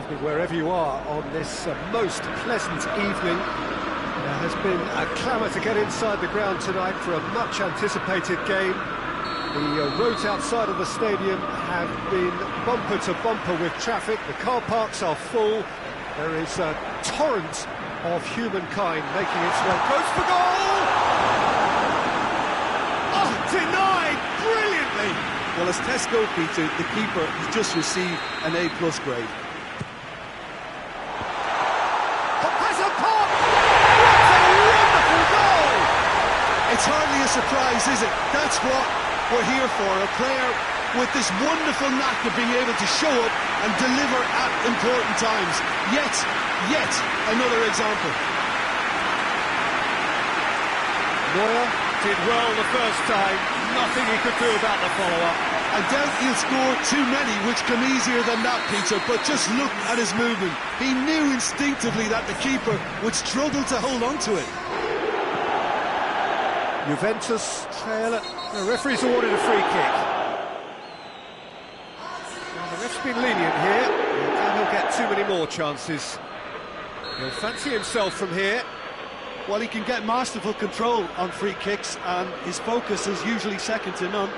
evening, wherever you are on this most pleasant evening. There has been a clamour to get inside the ground tonight for a much-anticipated game. The roads outside of the stadium have been bumper to bumper with traffic. The car parks are full. There is a torrent of humankind making its way. Goes for goal! Oh, denied brilliantly! Well, as Tesco, Peter, the keeper has just received an A+ grade. Has a pop! What a wonderful goal! It's hardly a surprise, is it? That's what we're here for, a player with this wonderful knack of being able to show up and deliver at important times. Yet another example. Neuer did well the first time, nothing he could do about the follow-up. I doubt he'll score too many, which come easier than that, Peter, but just look at his movement. He knew instinctively that the keeper would struggle to hold on to it. Juventus trail. The referee's awarded a free kick. Well, the ref's been lenient here. He'll get too many more chances. He'll fancy himself from here. Well, he can get masterful control on free kicks, and his focus is usually second to none.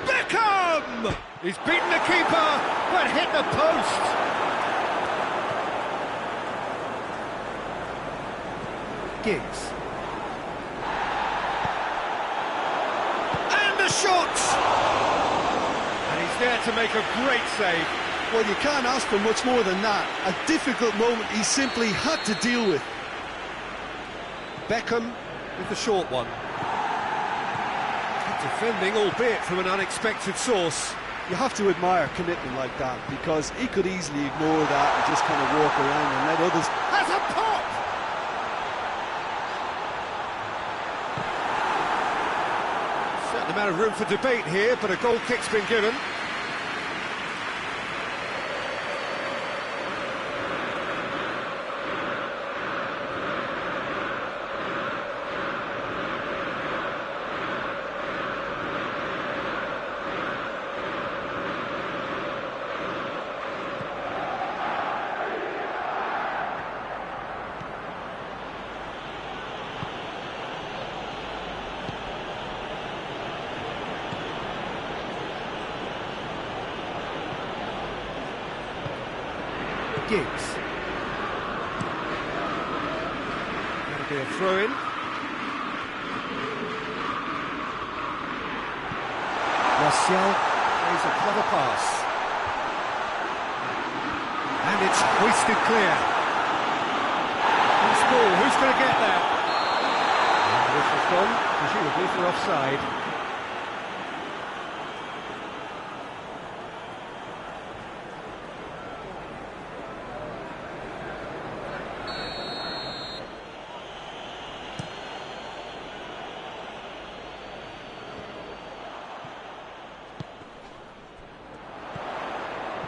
Beckham! He's beaten the keeper, but hit the post. Giggs. And the shot! And he's there to make a great save. Well, you can't ask for much more than that. A difficult moment he simply had to deal with. Beckham with the short one. Good defending, albeit from an unexpected source. You have to admire commitment like that, because he could easily ignore that and just kind of walk around and let others... Has a pop! Certain amount of room for debate here, but a goal kick's been given. Giggs. That'll be a throw-in. Martial plays a clever pass. And it's hoisted clear. Who's ball? Who's going to get that? And this has gone, presumably for offside.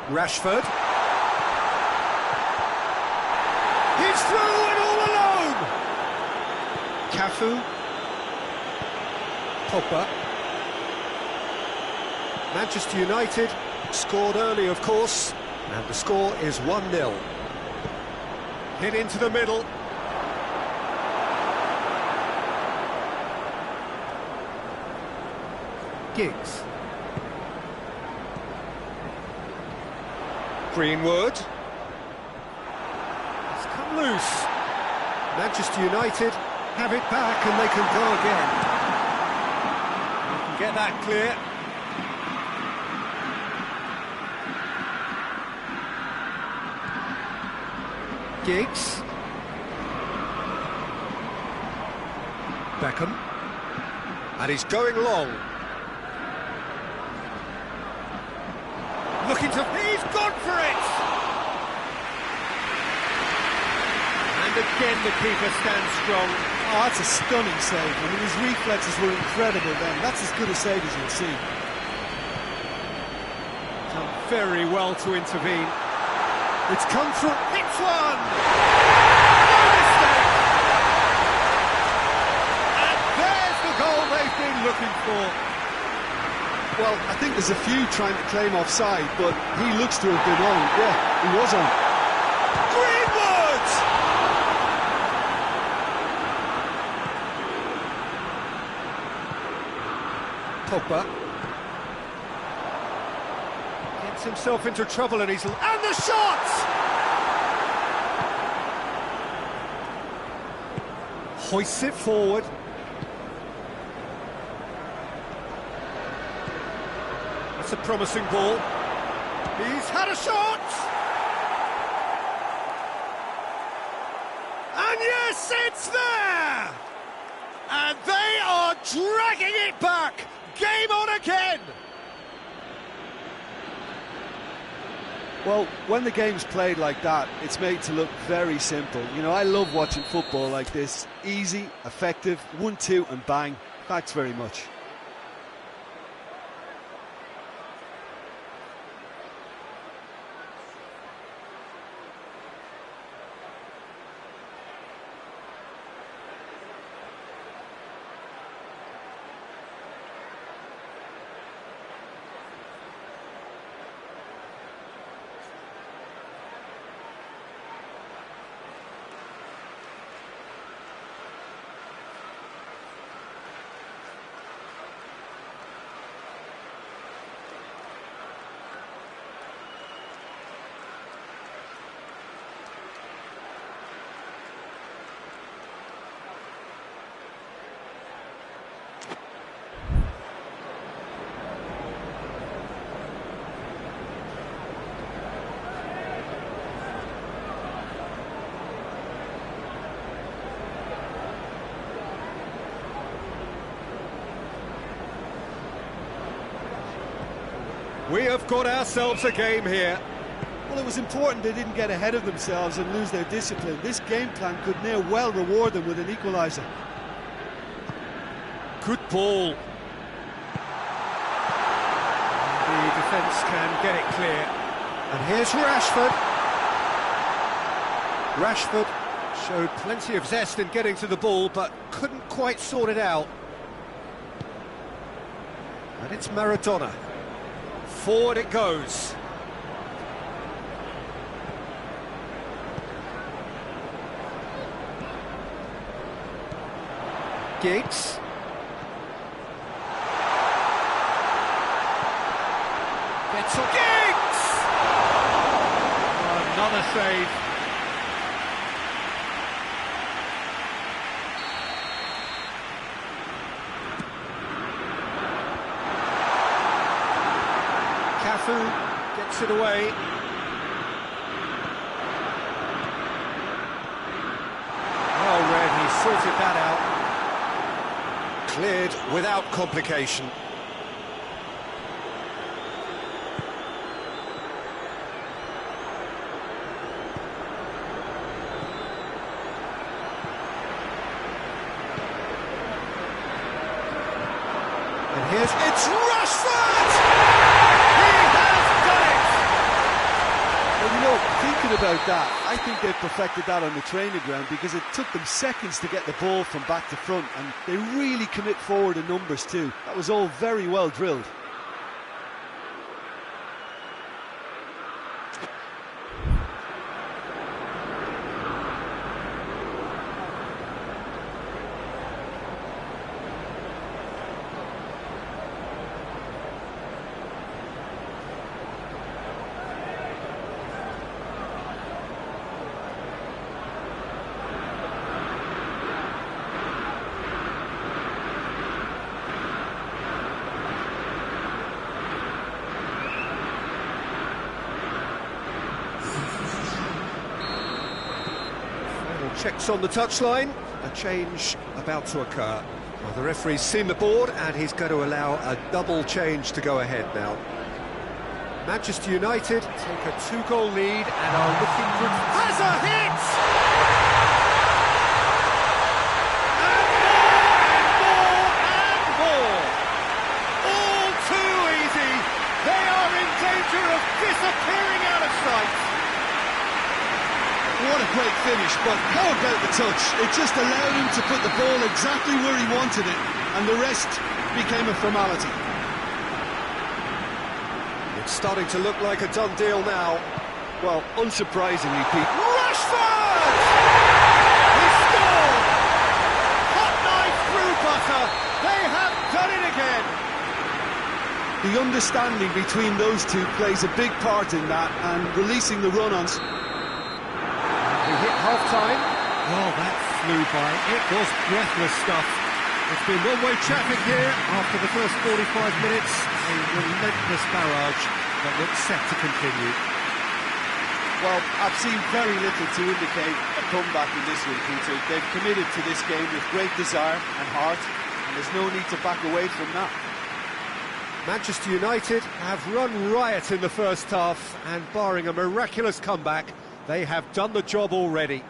Rashford. He's through and all alone! Cafu. Pogba. Manchester United scored early, of course, and the score is 1-0. Hit into the middle. Giggs. Greenwood. It's come loose. Manchester United have it back and they can go again. They can get that clear. Giggs. Beckham. And he's going long. Looking to... He's gone for it! And again the keeper stands strong. Oh, that's a stunning save. I mean, his reflexes were incredible then. That's as good a save as you'll see. Done very well to intervene. It's come through. Hits one! No mistake! And there's the goal they've been looking for. Well, I think there's a few trying to claim offside, but he looks to have been on. Yeah, he was on. Greenwood! Pogba gets himself into trouble and and the shot! Hoists it forward. That's a promising ball. He's had a shot! And yes, it's there! And they are dragging it back! Game on again! Well, when the game's played like that, it's made to look very simple. You know, I love watching football like this. Easy, effective, 1-2 and bang. Thanks very much. We have got ourselves a game here. Well, it was important they didn't get ahead of themselves and lose their discipline. This game plan could now well reward them with an equaliser. Good ball. The defence can get it clear. And here's Rashford. Rashford showed plenty of zest in getting to the ball, but couldn't quite sort it out. And it's Maradona. Forward it goes. Giggs. Gets on. Giggs! Another save. Gets it away. Well read, he sorted that out. Cleared without complication. And it's Rashford! Thinking about that, I think they've perfected that on the training ground because it took them seconds to get the ball from back to front, and they really commit forward in numbers too. That was all very well drilled. Checks on the touchline, a change about to occur. Well, the referee's seen the board and he's going to allow a double change to go ahead now. Manchester United take a 2-goal lead and are looking good. Has a hit! And more! All too easy! They are in danger of disappearing out of sight! What a great finish, but how about the touch? It just allowed him to put the ball exactly where he wanted it, and the rest became a formality. It's starting to look like a done deal now. Well, unsurprisingly, Pete. Rashford! He scored! Hot knife through butter. They have done it again. The understanding between those two plays a big part in that, and releasing the run-ons. We hit half-time. Oh, that flew by. It was breathless stuff. It's been one-way traffic here after the first 45 minutes. A relentless barrage that looks set to continue. Well, I've seen very little to indicate a comeback in this one, Peter. They've committed to this game with great desire and heart, and there's no need to back away from that. Manchester United have run riot in the first half, and barring a miraculous comeback, they have done the job already.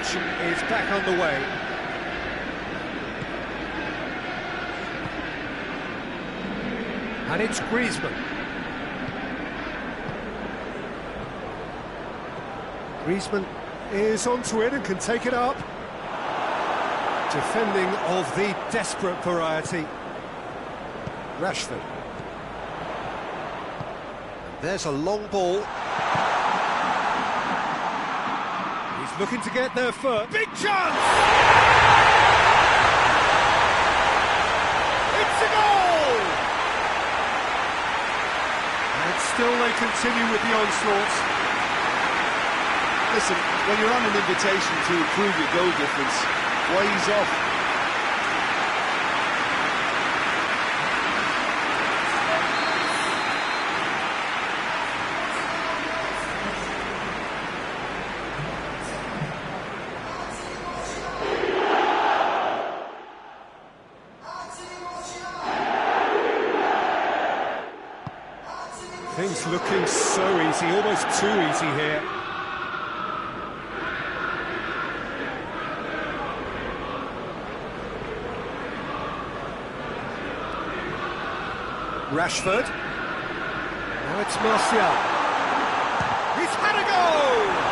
Is back on the way. And it's Griezmann. Griezmann is onto it and can take it up. Defending of the desperate variety. Rashford. There's a long ball. Looking to get there first. Big chance! It's a goal! And still they continue with the onslaught. Listen, when you're on an invitation to improve your goal difference, why ease off? Things looking so easy, almost too easy here. Rashford. Now it's Martial. He's had a go!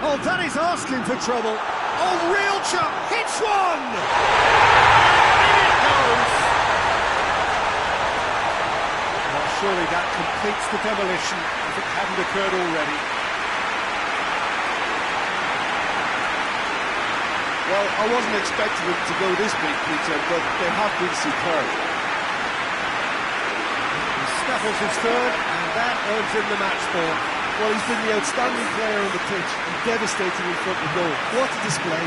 Oh, that is asking for trouble. Oh, real chance. Hits one! In it goes! Well, surely that completes the demolition if it hadn't occurred already. Well, I wasn't expecting them to go this big, Peter, but they have been superb. He snaffles his third, and that earns him the match ball. Well, he's been the outstanding player on the pitch and devastating in front of goal. What a display,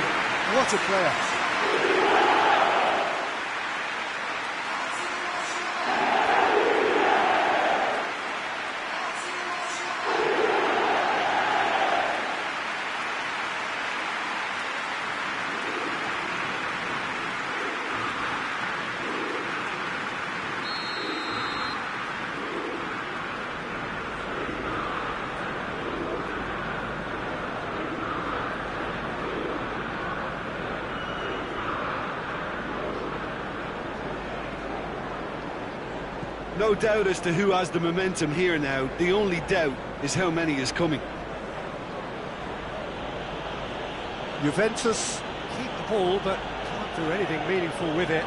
what a player. No doubt as to who has the momentum here now. The only doubt is how many is coming. Juventus keep the ball, but can't do anything meaningful with it.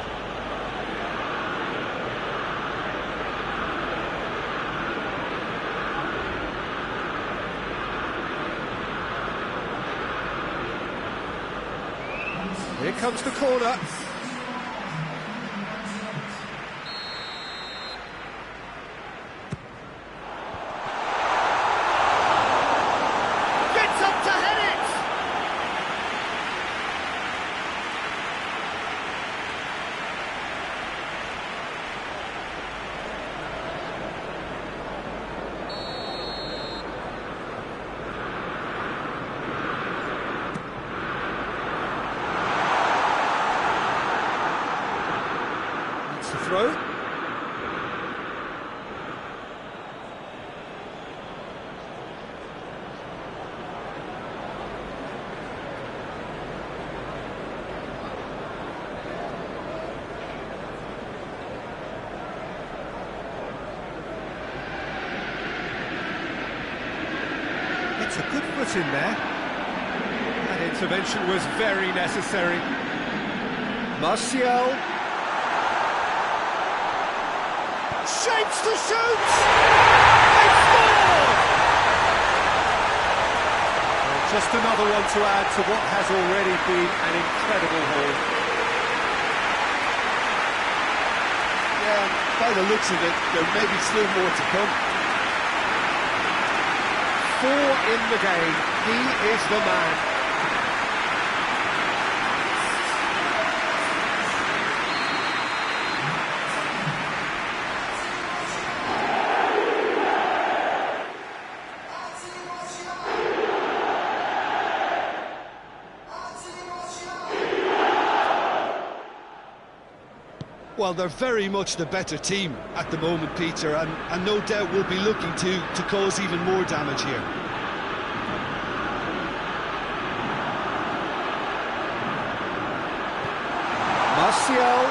Here comes the corner. Gets up to head it! The throw. It's a good foot in there. That intervention was very necessary. Martial. Shapes to shoot! They scored! Well, just another one to add to what has already been an incredible haul. Yeah, by the looks of it, there may be still more to come. 4 in the game. He is the man. Well, they're very much the better team at the moment, Peter, and no doubt will be looking to cause even more damage here. Martial.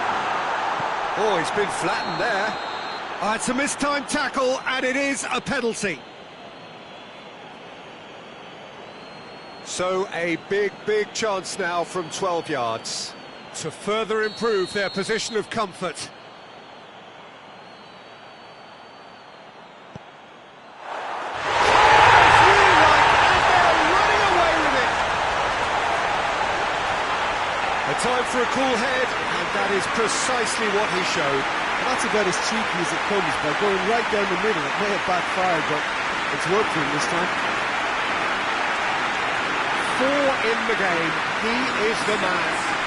Oh, he's been flattened there. Oh, it's a mistimed tackle, and it is a penalty. So a big chance now from 12 yards to further improve their position of comfort. A time for a cool head, and that is precisely what he showed. Well, that's about as cheeky as it comes, by going right down the middle. It may have backfired, but it's worked for him this time. 4 in the game. He is the man.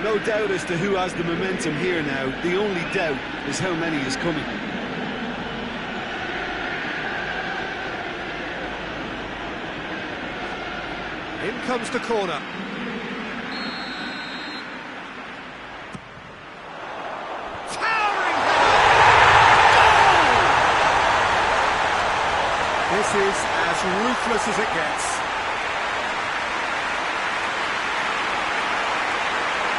No doubt as to who has the momentum here now. The only doubt is how many is coming. In comes the corner. Towering header! Goal! This is as ruthless as it gets.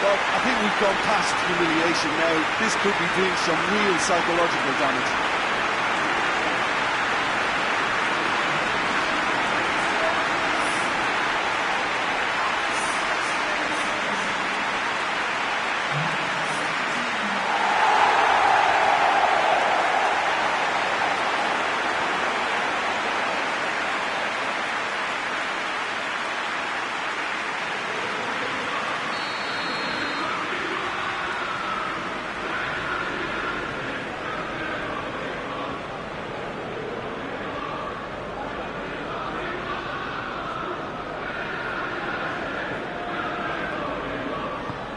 Well, I think we've gone past humiliation now. This could be doing some real psychological damage.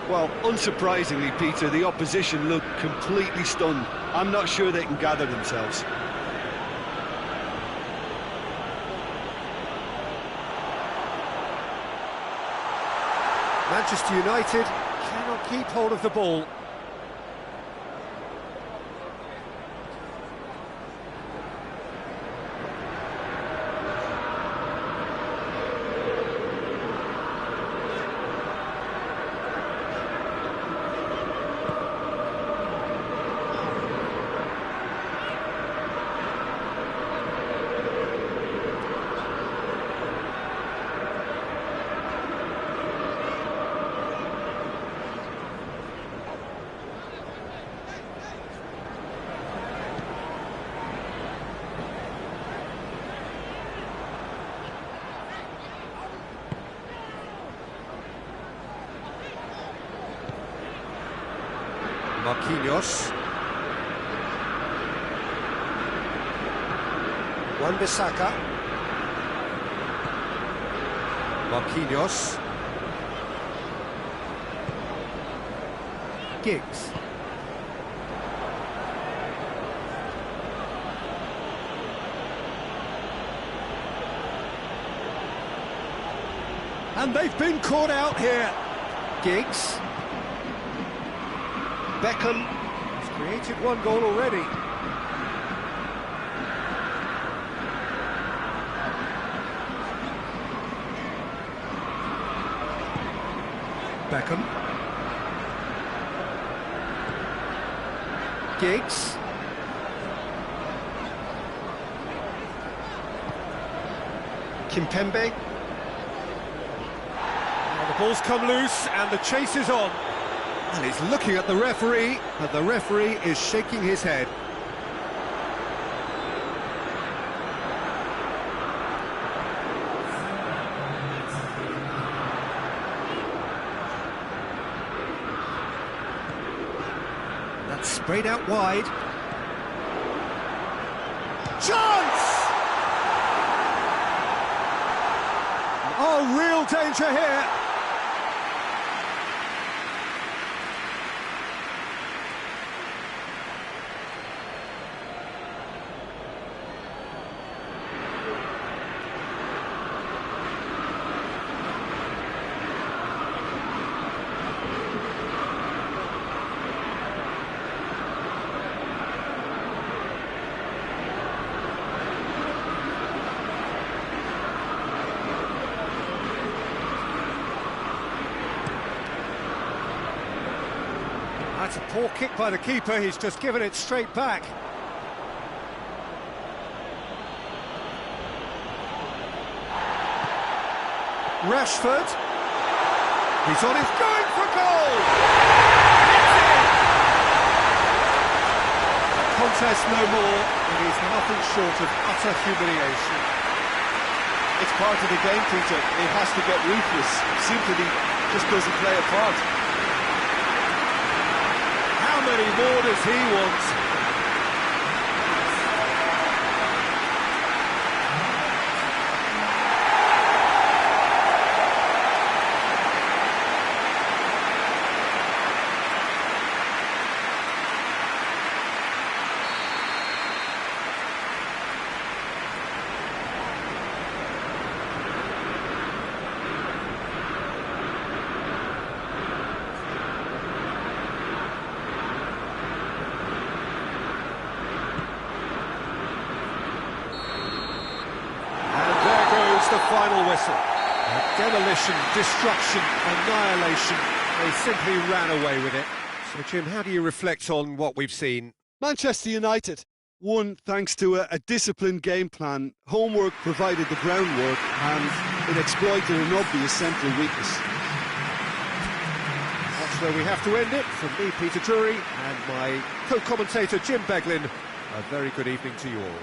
Well, unsurprisingly, Peter, the opposition look completely stunned. I'm not sure they can gather themselves. Manchester United cannot keep hold of the ball. Marquinhos. Wan-Bissaka. Marquinhos. Giggs. And they've been caught out here. Giggs. Beckham has created one goal already. Beckham. Giggs. Kimpembe. Now the ball's come loose and the chase is on. And he's looking at the referee, but the referee is shaking his head. That's sprayed out wide. Chance! Oh, real danger here. That's a poor kick by the keeper, he's just given it straight back. Rashford. He's on his going for goal! Contest no more, it is nothing short of utter humiliation. It's part of the game, Peter. It has to get ruthless. Simply just doesn't play a part. How many more does he want? The final whistle. Demolition, destruction, annihilation. They simply ran away with it. So, Jim, how do you reflect on what we've seen? Manchester United won thanks to a disciplined game plan. Homework provided the groundwork and it exploited an obvious central weakness. That's where we have to end it. From me, Peter Drury, and my co-commentator, Jim Beglin, a very good evening to you all.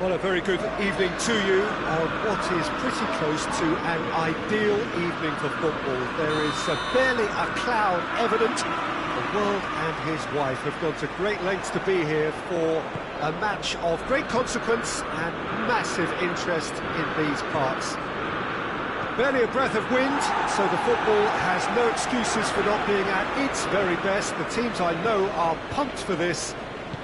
Well, a very good evening to you on what is pretty close to an ideal evening for football. There is barely a cloud evident. The world and his wife have gone to great lengths to be here for a match of great consequence and massive interest in these parts. Barely a breath of wind, so the football has no excuses for not being at its very best. The teams I know are pumped for this.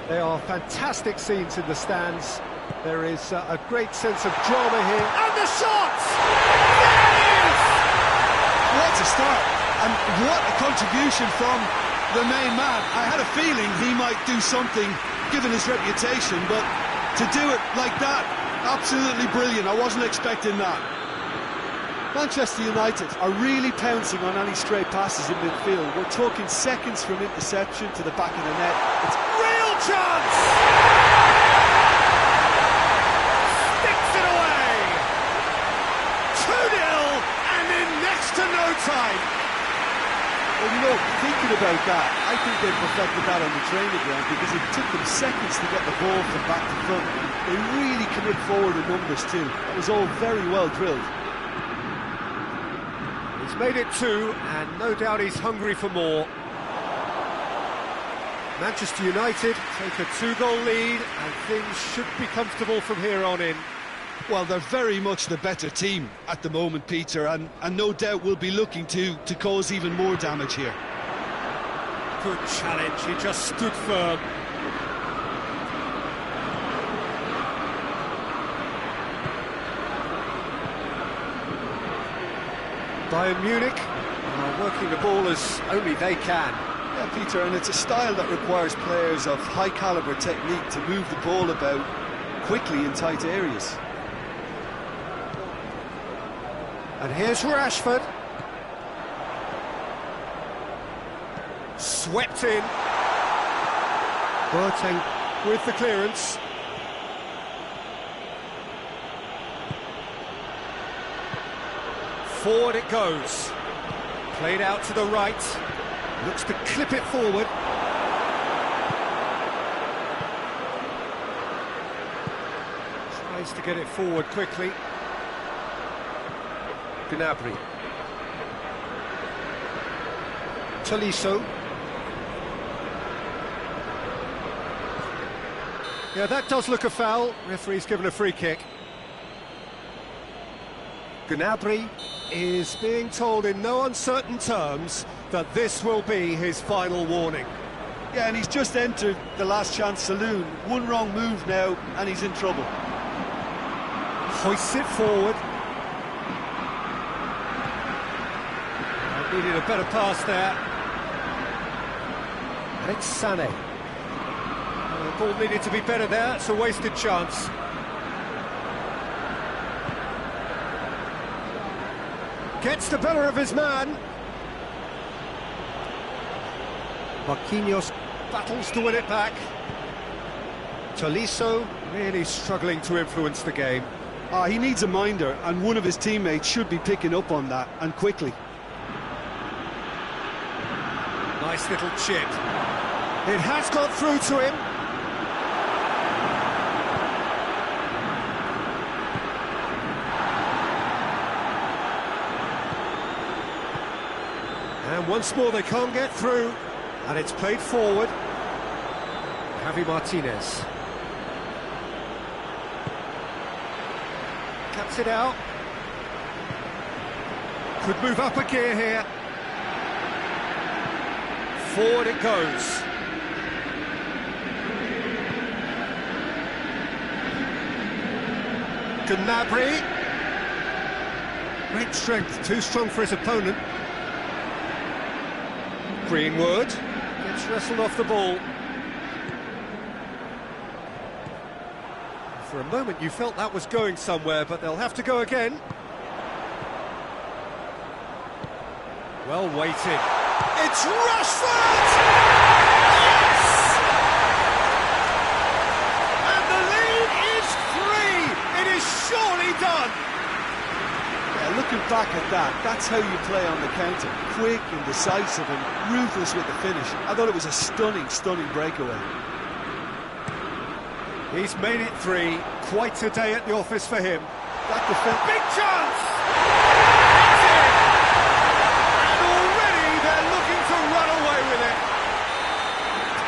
There are fantastic scenes in the stands. There is a great sense of drama here. And the shots! There it is! What a start, and what a contribution from the main man. I had a feeling he might do something, given his reputation, but to do it like that, absolutely brilliant. I wasn't expecting that. Manchester United are really pouncing on any stray passes in midfield. We're talking seconds from interception to the back of the net. It's real chance! Sticks it away! 2-0 and in next to no time. Well, you know, thinking about that, I think they perfected that on the training ground because it took them seconds to get the ball from back to front. They really commit forward in numbers too. That was all very well drilled. He's made it 2, and no doubt he's hungry for more. Manchester United take a 2-goal lead, and things should be comfortable from here on in. Well, they're very much the better team at the moment, Peter, and no doubt will be looking to cause even more damage here. Good challenge, he just stood firm. Bayern Munich are working the ball as only they can. Yeah, Peter, and it's a style that requires players of high-caliber technique to move the ball about quickly in tight areas. And here's Rashford. Swept in. Boateng with the clearance. Forward it goes. Played out to the right. Looks to clip it forward. Tries to get it forward quickly. Gnabry. Tolisso. Yeah, that does look a foul. Referee's given a free kick. Gnabry is being told in no uncertain terms that this will be his final warning. Yeah, and he's just entered the last chance saloon. One wrong move now, and he's in trouble. Hoists it forward. Needed a better pass there. And it's Sané. The ball needed to be better there. It's a wasted chance. Gets the better of his man. Marquinhos battles to win it back. Tolisso really struggling to influence the game. He needs a minder, and one of his teammates should be picking up on that, and quickly. Nice little chip. It has got through to him. And once more they can't get through. And it's played forward. Javi Martinez. Cuts it out. Could move up a gear here. Forward it goes. Gnabry. Great strength, too strong for his opponent. Greenwood gets wrestled off the ball. For a moment you felt that was going somewhere, but they'll have to go again. Well weighted. It's Rashford! Yes! And the lead is 3! It is surely done! Yeah, looking back at that, that's how you play on the counter. Quick and decisive and ruthless with the finish. I thought it was a stunning, stunning breakaway. He's made it 3. Quite a day at the office for him. That defense. Big chance! It's in! And already they're looking to run away with it.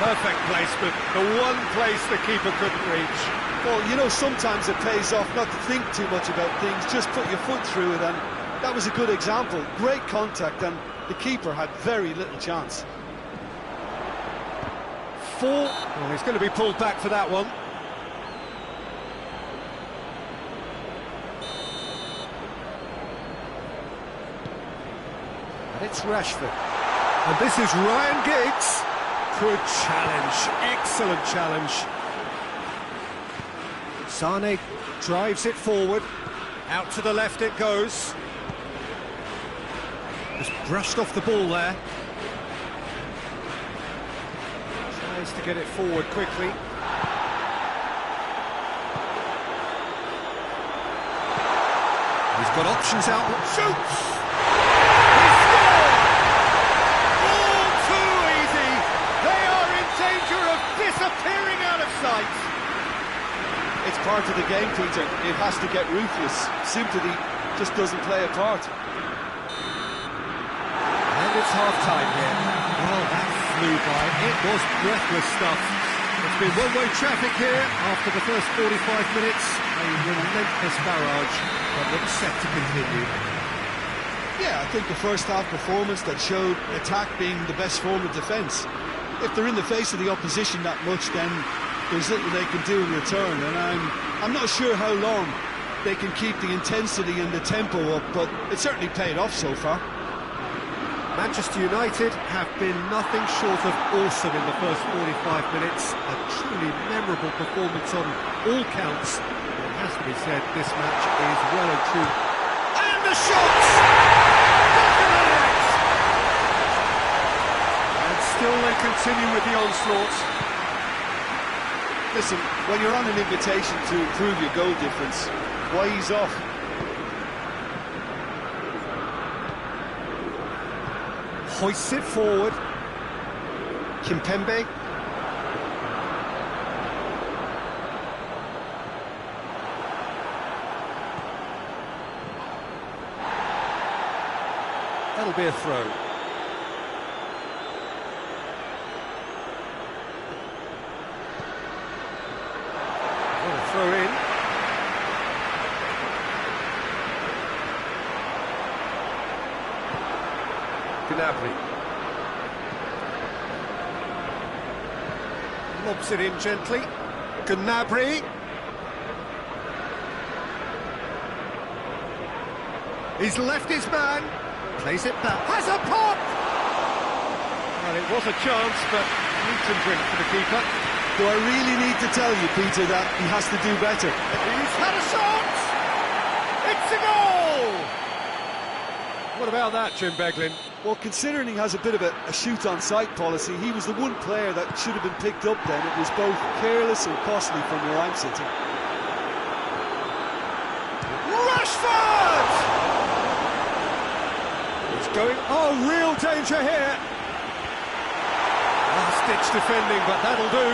Perfect placement. The one place the keeper couldn't reach. Well, you know, sometimes it pays off not to think too much about things, just put your foot through it, and that was a good example. Great contact, and the keeper had very little chance. 4. Well, he's going to be pulled back for that one. And it's Rashford. And this is Ryan Giggs. Good challenge. Excellent challenge. Sane drives it forward. Out to the left it goes. Just brushed off the ball there. Tries to get it forward quickly. He's got options out. Shoots! He scored! All too easy. They are in danger of disappearing out of sight. It's part of the game, Peter. It has to get ruthless. Sympathy just doesn't play a part. And it's half-time here. Well, that flew by. It was breathless stuff. It's been one-way traffic here after the first 45 minutes. A relentless barrage that looks set to continue. Yeah, I think the first half performance that showed attack being the best form of defence. If they're in the face of the opposition that much, then there's little they can do in return, and I'm not sure how long they can keep the intensity and the tempo up, but it certainly paid off so far. Manchester United have been nothing short of awesome in the first 45 minutes. A truly memorable performance on all counts. It has to be said, this match is well and true. And the shots! Back of the net! And still they continue with the onslaught. Listen, when you're on an invitation to improve your goal difference, why ease off? Hoists it forward. Kimpembe. That'll be a throw. What a throw in. Gnabry. Lobs it in gently. Gnabry. He's left his man. Plays it back. Has a pop! Well, it was a chance, but neat and drink for the keeper. Do I really need to tell you, Peter, that he has to do better? He's had a shot! It's a goal! What about that, Jim Beglin? Well, considering he has a bit of a shoot-on-sight policy, he was the one player that should have been picked up then. It was both careless and costly from where I'm sitting. Rashford! He's going... Oh, real danger here! Last-ditch defending, but that'll do.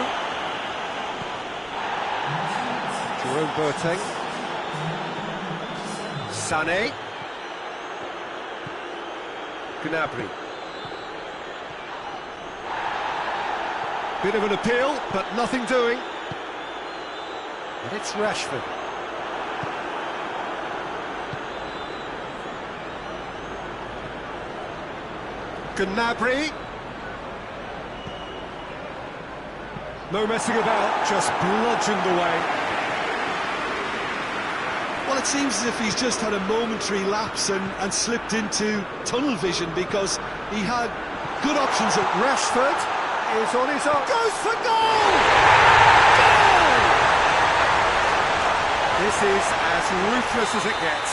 Jerome Boateng. Sané. Gnabry. Bit of an appeal, but nothing doing. And it's Rashford. Gnabry. No messing about, just bludgeoned away. Well, it seems as if he's just had a momentary lapse and slipped into tunnel vision, because he had good options. At Rashford is on his own. Goes for goal! Goal! This is as ruthless as it gets.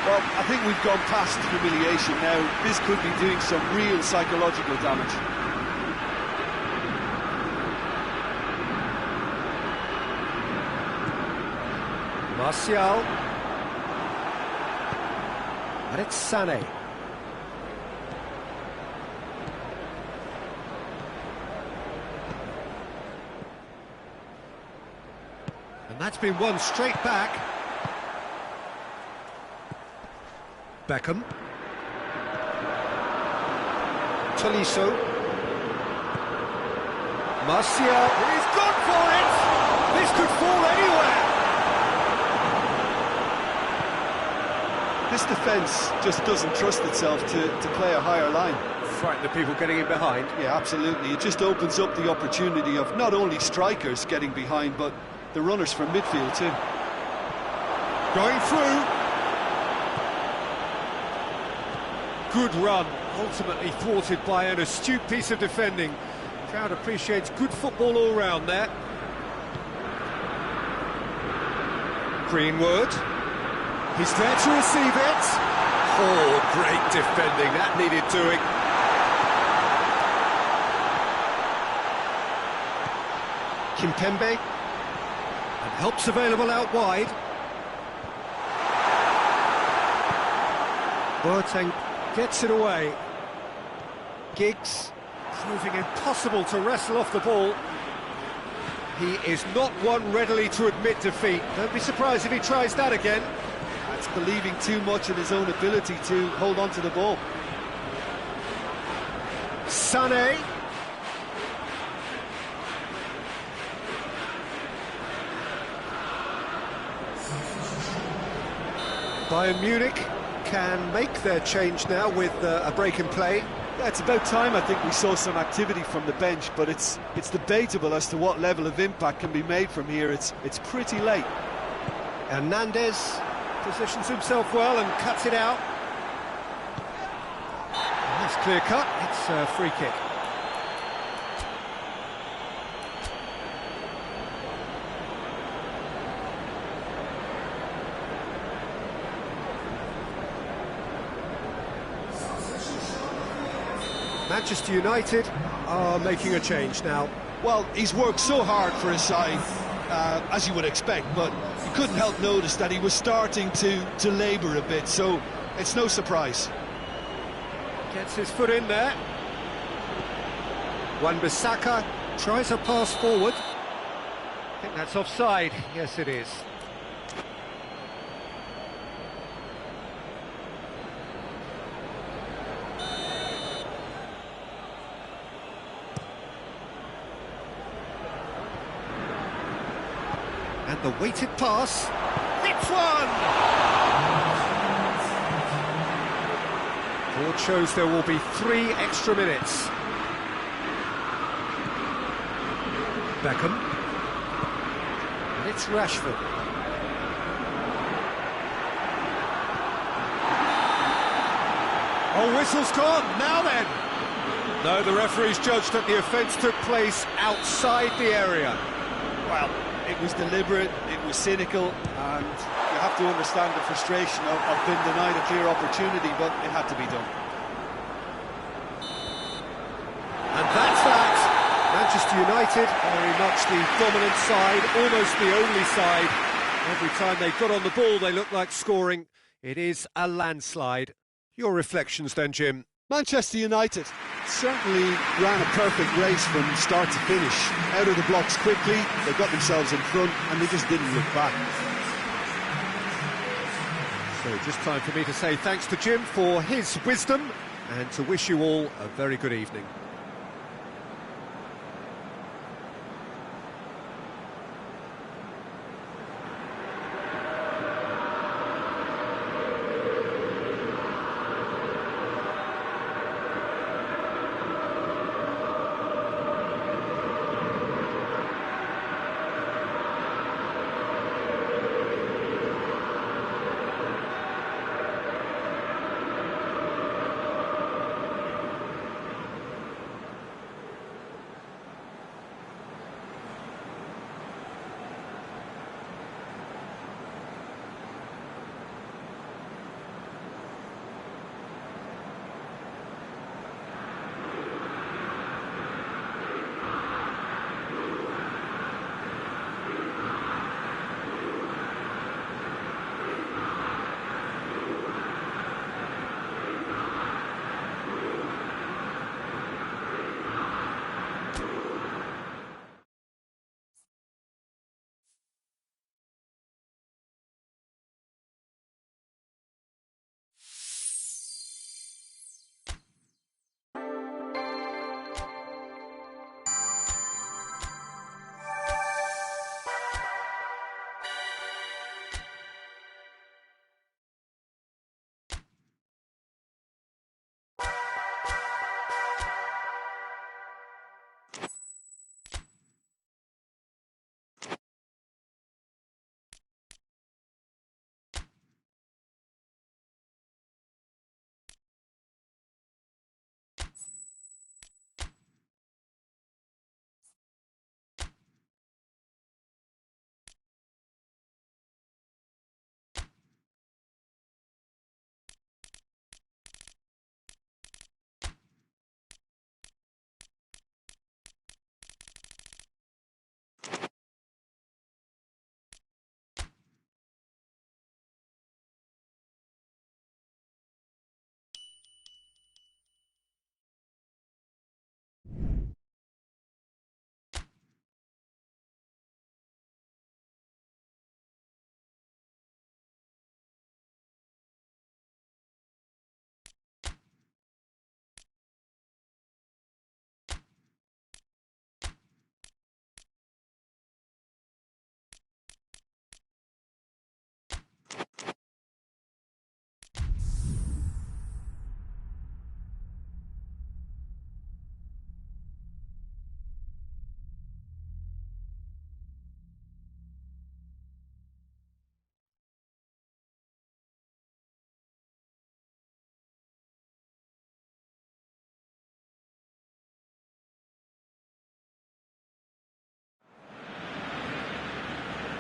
Well, I think we've gone past humiliation now. This could be doing some real psychological damage. Martial. And it's Sané. And that's been won straight back. Beckham. Tolisso. Martial. He's gone for it! This could fall anywhere! This defence just doesn't trust itself to play a higher line. Frighten the people getting in behind. Yeah, absolutely. It just opens up the opportunity of not only strikers getting behind, but the runners from midfield too. Going through. Good run, ultimately thwarted by an astute piece of defending. Crowd appreciates good football all round there. Greenwood. He's there to receive it. Oh, great defending, that needed doing. Kimpembe. And help's available out wide. Boateng gets it away. Giggs, proving impossible to wrestle off the ball. He is not one readily to admit defeat. Don't be surprised if he tries that again. That's believing too much in his own ability to hold on to the ball. Sané. Bayern Munich can make their change now with a break in play. Yeah, it's about time I think we saw some activity from the bench, but it's debatable as to what level of impact can be made from here. It's pretty late. Hernandez positions himself well and cuts it out. And that's clear cut, it's a free kick. Manchester United are making a change now. Well, he's worked so hard for his side, as you would expect, but you couldn't help notice that he was starting to labour a bit, so it's no surprise. Gets his foot in there. Wan-Bissaka tries a pass forward. I think that's offside. Yes, it is. And the weighted pass, it's one! Board shows there will be 3 extra minutes. Beckham. And it's Rashford. Oh, whistle's gone, now then! No, the referee's judged that the offence took place outside the area. Well, it was deliberate, it was cynical, and you have to understand the frustration of being denied a clear opportunity, but it had to be done. And that's that. Manchester United, very much the dominant side, almost the only side. Every time they got on the ball, they looked like scoring. It is a landslide. Your reflections then, Jim? Manchester United certainly ran a perfect race from start to finish. Out of the blocks quickly, they got themselves in front and they just didn't look back. So just time for me to say thanks to Jim for his wisdom and to wish you all a very good evening.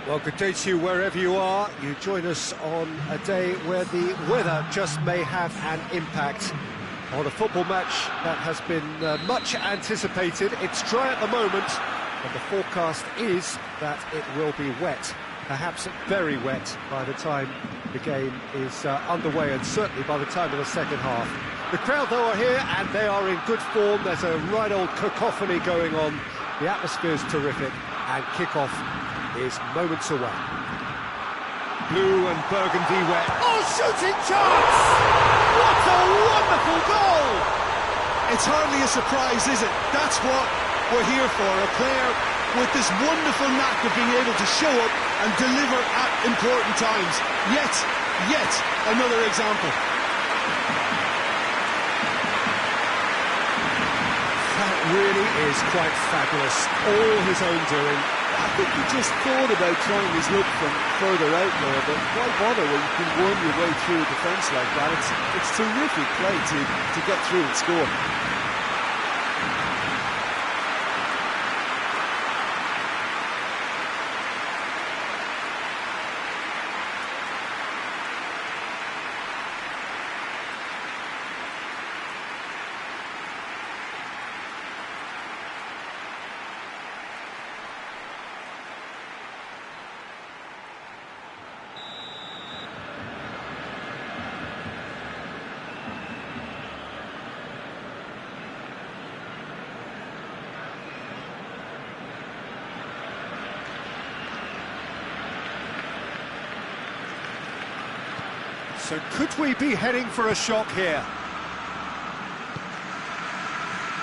Well, good day to you wherever you are. You join us on a day where the weather just may have an impact on a football match that has been much anticipated. It's dry at the moment, and the forecast is that it will be wet, perhaps very wet by the time the game is underway, and certainly by the time of the second half. The crowd, though, are here, and they are in good form. There's a right old cacophony going on. The atmosphere's terrific, and kick-off is moments away. Blue and burgundy wet. Oh, shooting chance! What a wonderful goal! It's hardly a surprise, is it? That's what we're here for. A player with this wonderful knack of being able to show up and deliver at important times. Yet another example. That really is quite fabulous. All his own doing. I think he just thought about trying his luck from further out there, but why bother when you can worm your way through a defence like that? It's terrific play to get through and score. So could we be heading for a shock here?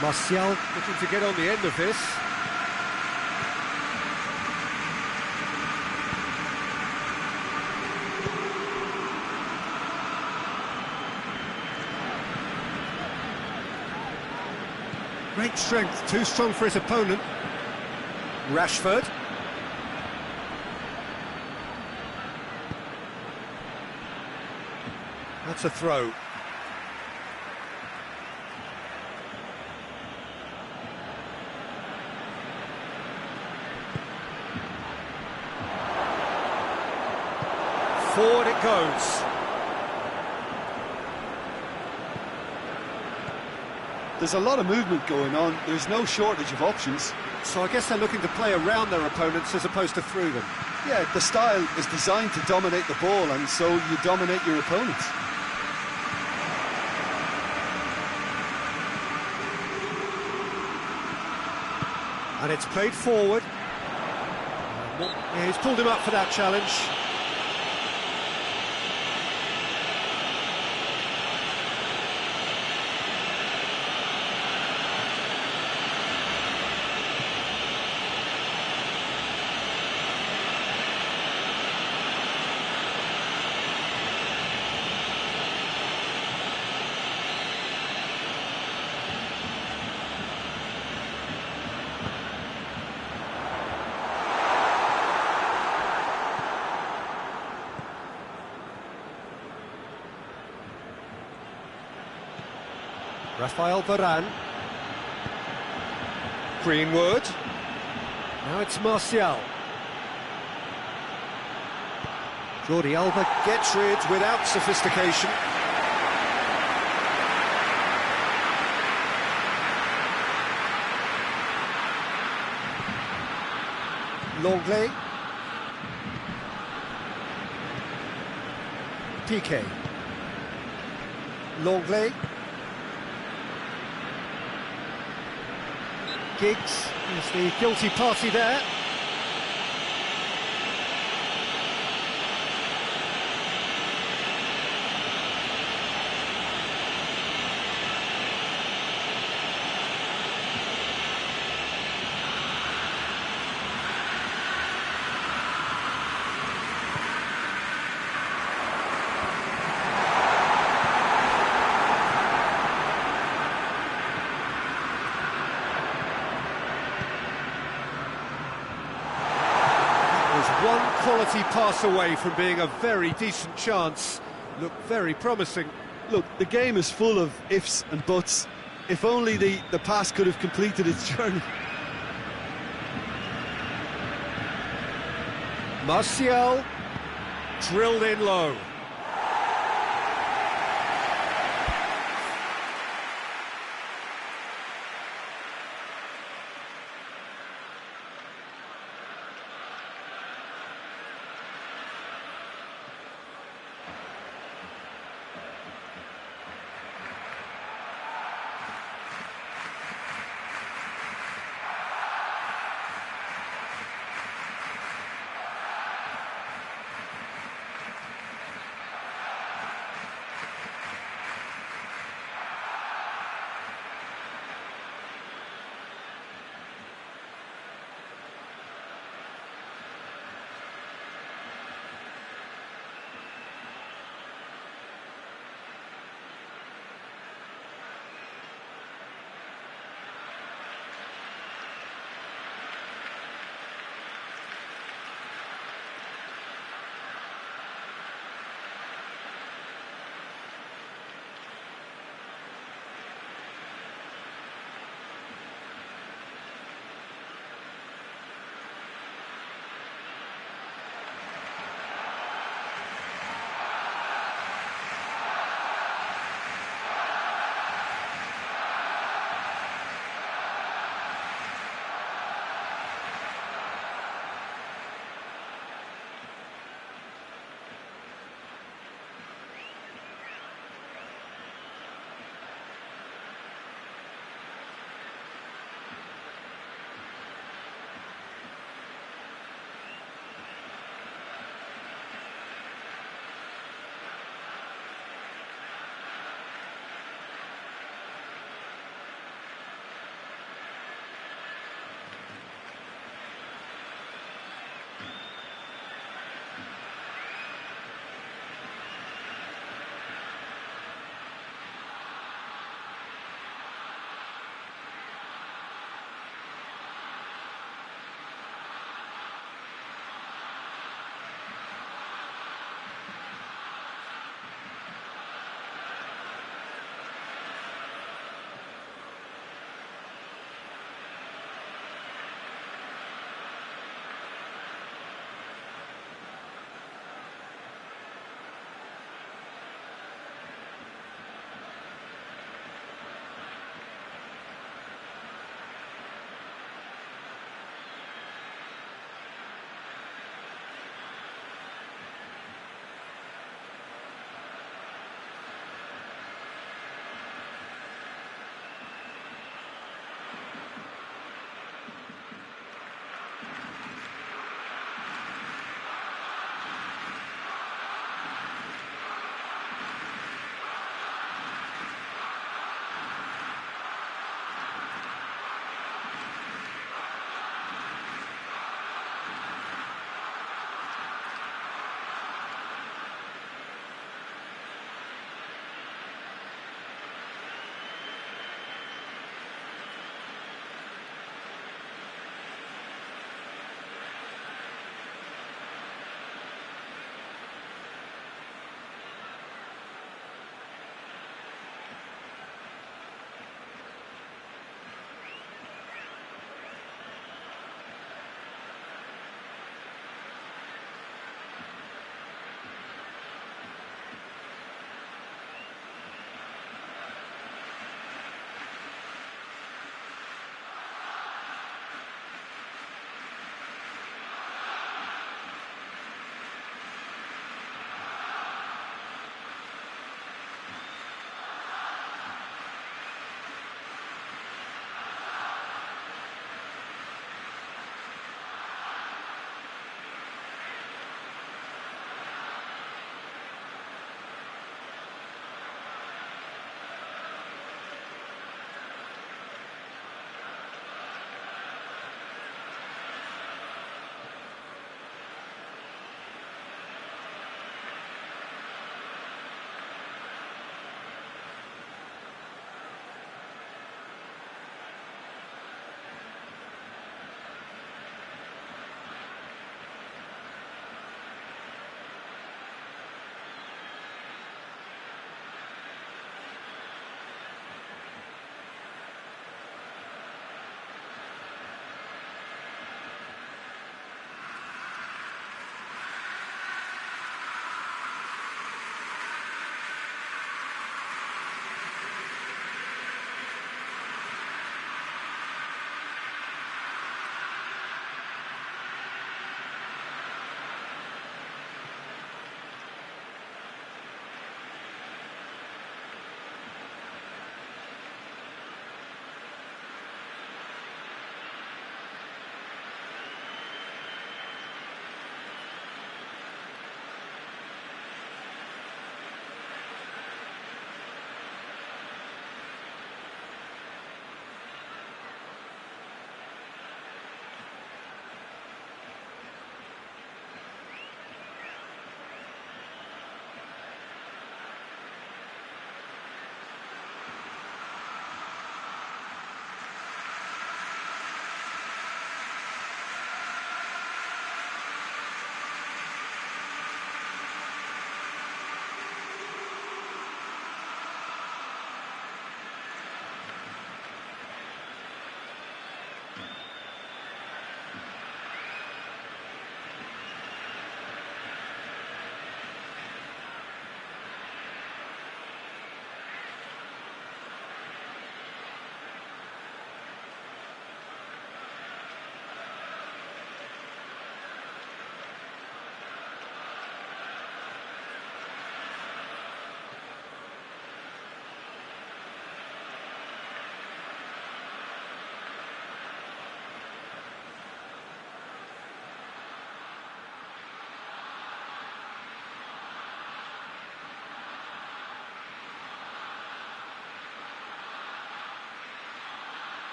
Martial looking to get on the end of this. Great strength, too strong for his opponent. Rashford. That's a throw. Forward it goes. There's a lot of movement going on. There's no shortage of options. So I guess they're looking to play around their opponents as opposed to through them. Yeah, the style is designed to dominate the ball, and so you dominate your opponents. And it's played forward. Yeah, he's pulled him up for that challenge. Rafael Varane. Greenwood. Now it's Martial. Jordi Alba gets rid without sophistication. Longley. Piqué. Longley. Giggs is the guilty party there. One quality pass away from being a very decent chance. Looked very promising. Look, the game is full of ifs and buts. If only the pass could have completed its journey. Martial, drilled in low.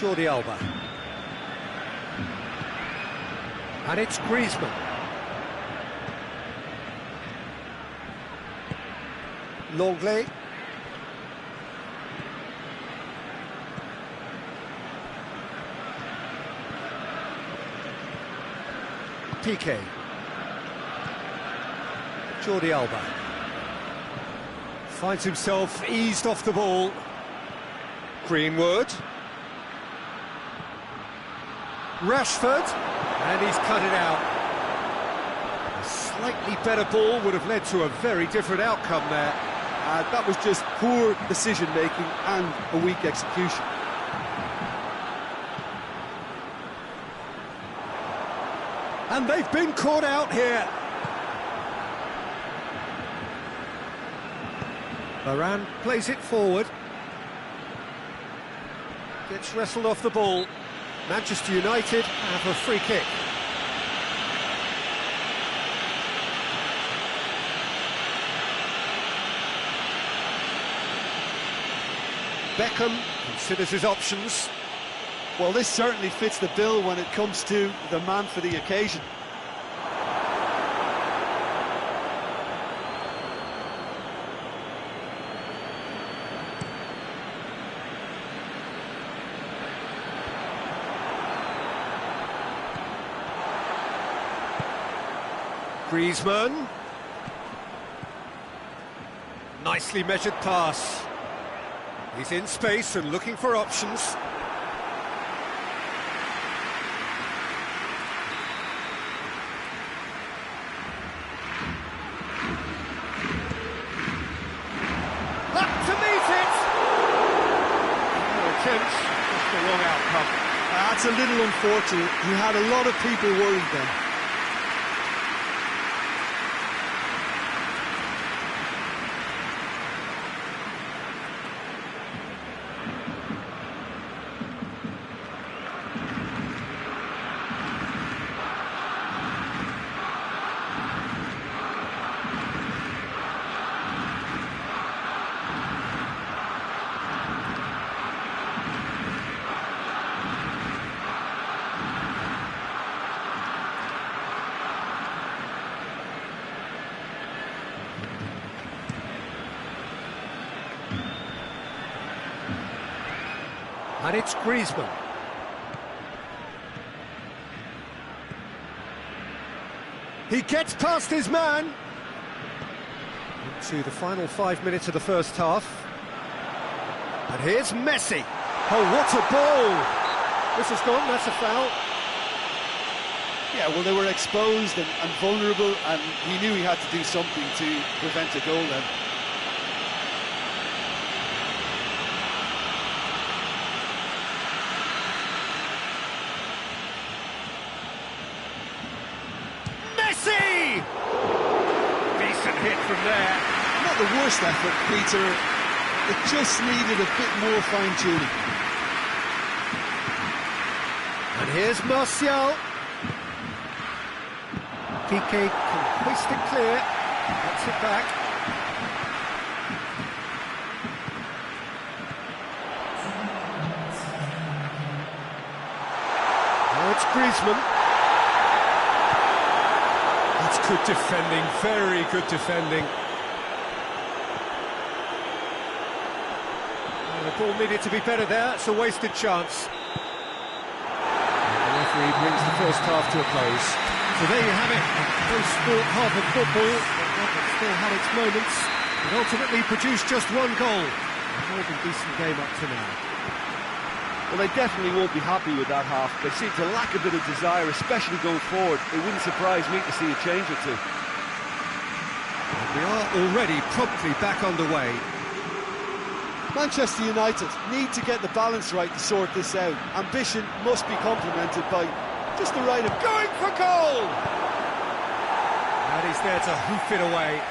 Jordi Alba. And it's Griezmann. Longley. Piqué. Jordi Alba. Finds himself eased off the ball. Greenwood. Rashford. And he's cut it out. A slightly better ball would have led to a very different outcome there. That was just poor decision-making and a weak execution. And they've been caught out here. Varane plays it forward. Gets wrestled off the ball. Manchester United have a free kick. Beckham considers his options. Well, this certainly fits the bill when it comes to the man for the occasion. Griezmann. Nicely measured pass. He's in space and looking for options. Up to meet it! No attempt, just the wrong outcome. That's a little unfortunate. He had a lot of people worried then. And it's Griezmann. He gets past his man. Into the final 5 minutes of the first half. And here's Messi. Oh, what a ball! This has gone, that's a foul. Yeah, well, they were exposed and vulnerable, and he knew he had to do something to prevent a goal then. Messi! Decent hit from there. Not the worst effort, Peter. It just needed a bit more fine-tuning. And here's Martial. Piqué can hoist it clear. Gets it back. Now it's Griezmann. That's good defending, very good defending. The ball needed to be better there, it's a wasted chance. The referee brings the first half to a close. So there you have it, a close-sport half of football, but still had its moments, and ultimately produced just one goal. A more than decent game up to now. Well, they definitely won't be happy with that half. They seem to lack a bit of desire, especially going forward. It wouldn't surprise me to see a change or two. And we are already promptly back underway. Manchester United need to get the balance right to sort this out. Ambition must be complemented by just the right of Going for goal! And he's there to hoof it away.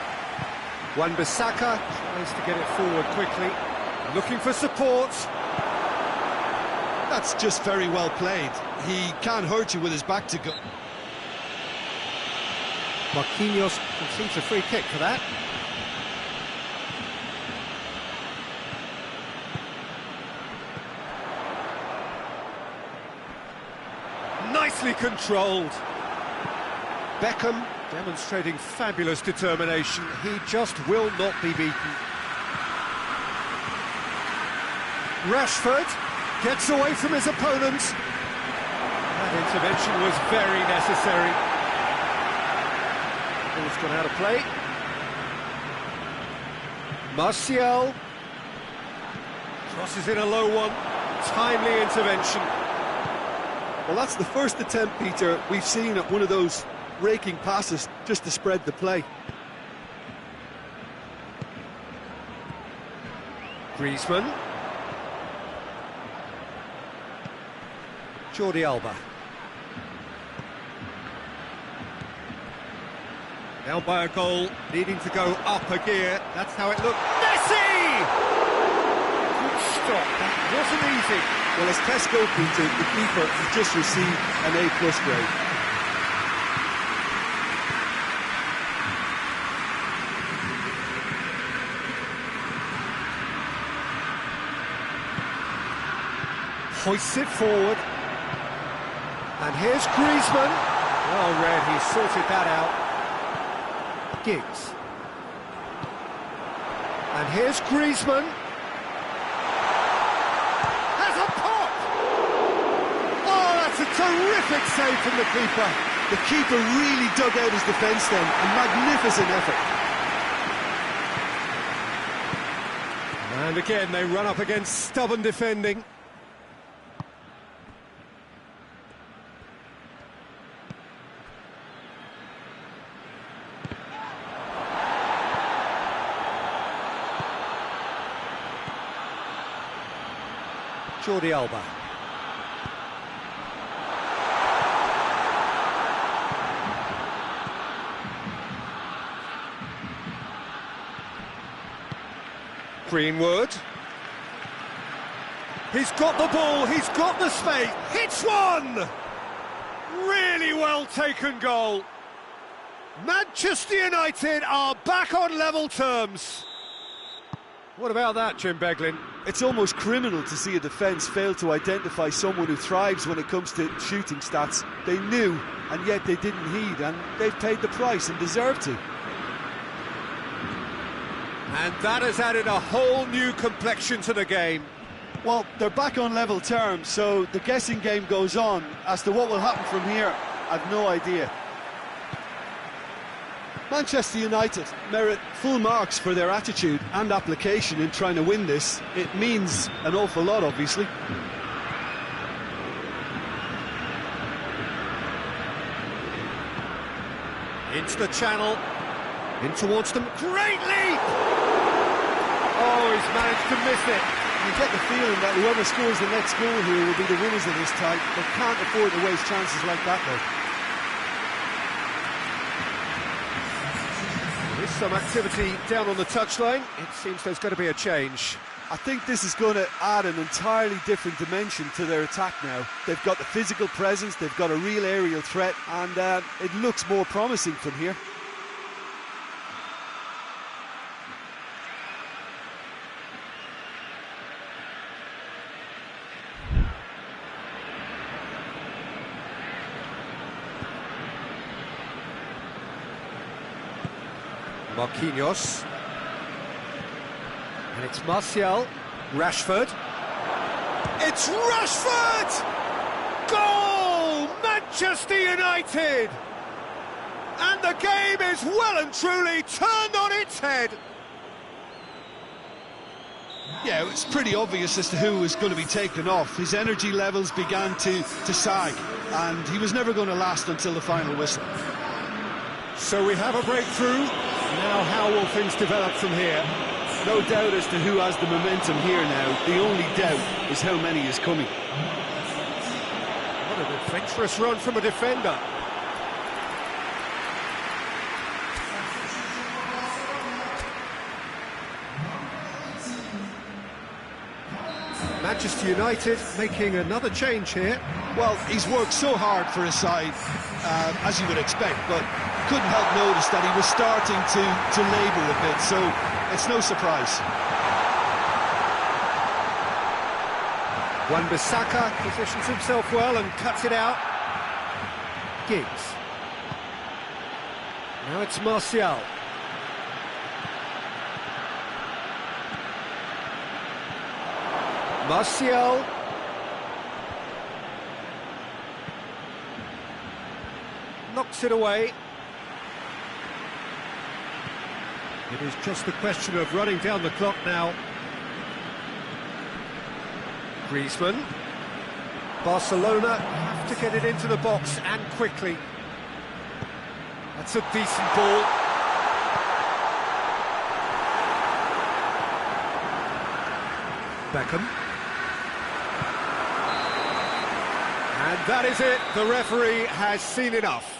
Wan-Bissaka tries to get it forward quickly, looking for support. That's just very well played. He can't hurt you with his back to go. Marquinhos conceives a free kick for that. nicely controlled. Beckham demonstrating fabulous determination. He just will not be beaten. Rashford gets away from his opponent. That intervention was very necessary. Ball's gone out of play. Martial crosses in a low one. Timely intervention. Well, that's the first attempt, Peter, we've seen at one of those raking passes just to spread the play. Griezmann. Jordi Alba. Down by a goal, needing to go up a gear. That's how it looked. Messi! Good stop. That wasn't easy. Well, as tests go, Peter, the keeper has just received an A+ grade. Hoists it forward. And here's Griezmann. Well read, he sorted that out. Giggs. And here's Griezmann. Has a pop! Oh, that's a terrific save from the keeper. The keeper really dug out his defence then. A magnificent effort. And again, they run up against stubborn defending. Jordi Alba. Greenwood. He's got the ball, he's got the space, hits one! Really well taken goal. Manchester United are back on level terms. What about that, Jim Beglin? It's almost criminal to see a defence fail to identify someone who thrives when it comes to shooting stats. They knew, and yet they didn't heed, and they've paid the price and deserve to. And that has added a whole new complexion to the game. Well, they're back on level terms, so the guessing game goes on. As to what will happen from here, I've no idea. Manchester United merit full marks for their attitude and application in trying to win this. It means an awful lot, obviously. Into the channel, in towards them, great leap! Oh, he's managed to miss it. You get the feeling that whoever scores the next goal here will be the winners of this tie. They can't afford to waste chances like that, though. There's some activity down on the touchline. It seems there's going to be a change. I think this is going to add an entirely different dimension to their attack now. They've got the physical presence, they've got a real aerial threat, and it looks more promising from here. Marquinhos. And it's Martial. Rashford. It's Rashford! Goal! Manchester United! And the game is well and truly turned on its head. Yeah, it was pretty obvious as to who was going to be taken off. His energy levels began to sag, and he was never going to last until the final whistle. So we have a breakthrough. Now how will things develop from here? No doubt as to who has the momentum here now. The only doubt is how many is coming. What an adventurous run from a defender. Manchester United making another change here. Well, he's worked so hard for his side, as you would expect, but couldn't help notice that he was starting to labour a bit, so it's no surprise. Wan-Bissaka positions himself well and cuts it out. Giggs. Now it's Martial. Martial. Knocks it away. It is just a question of running down the clock now. Griezmann. Barcelona have to get it into the box and quickly. That's a decent ball. Beckham. And that is it. The referee has seen enough.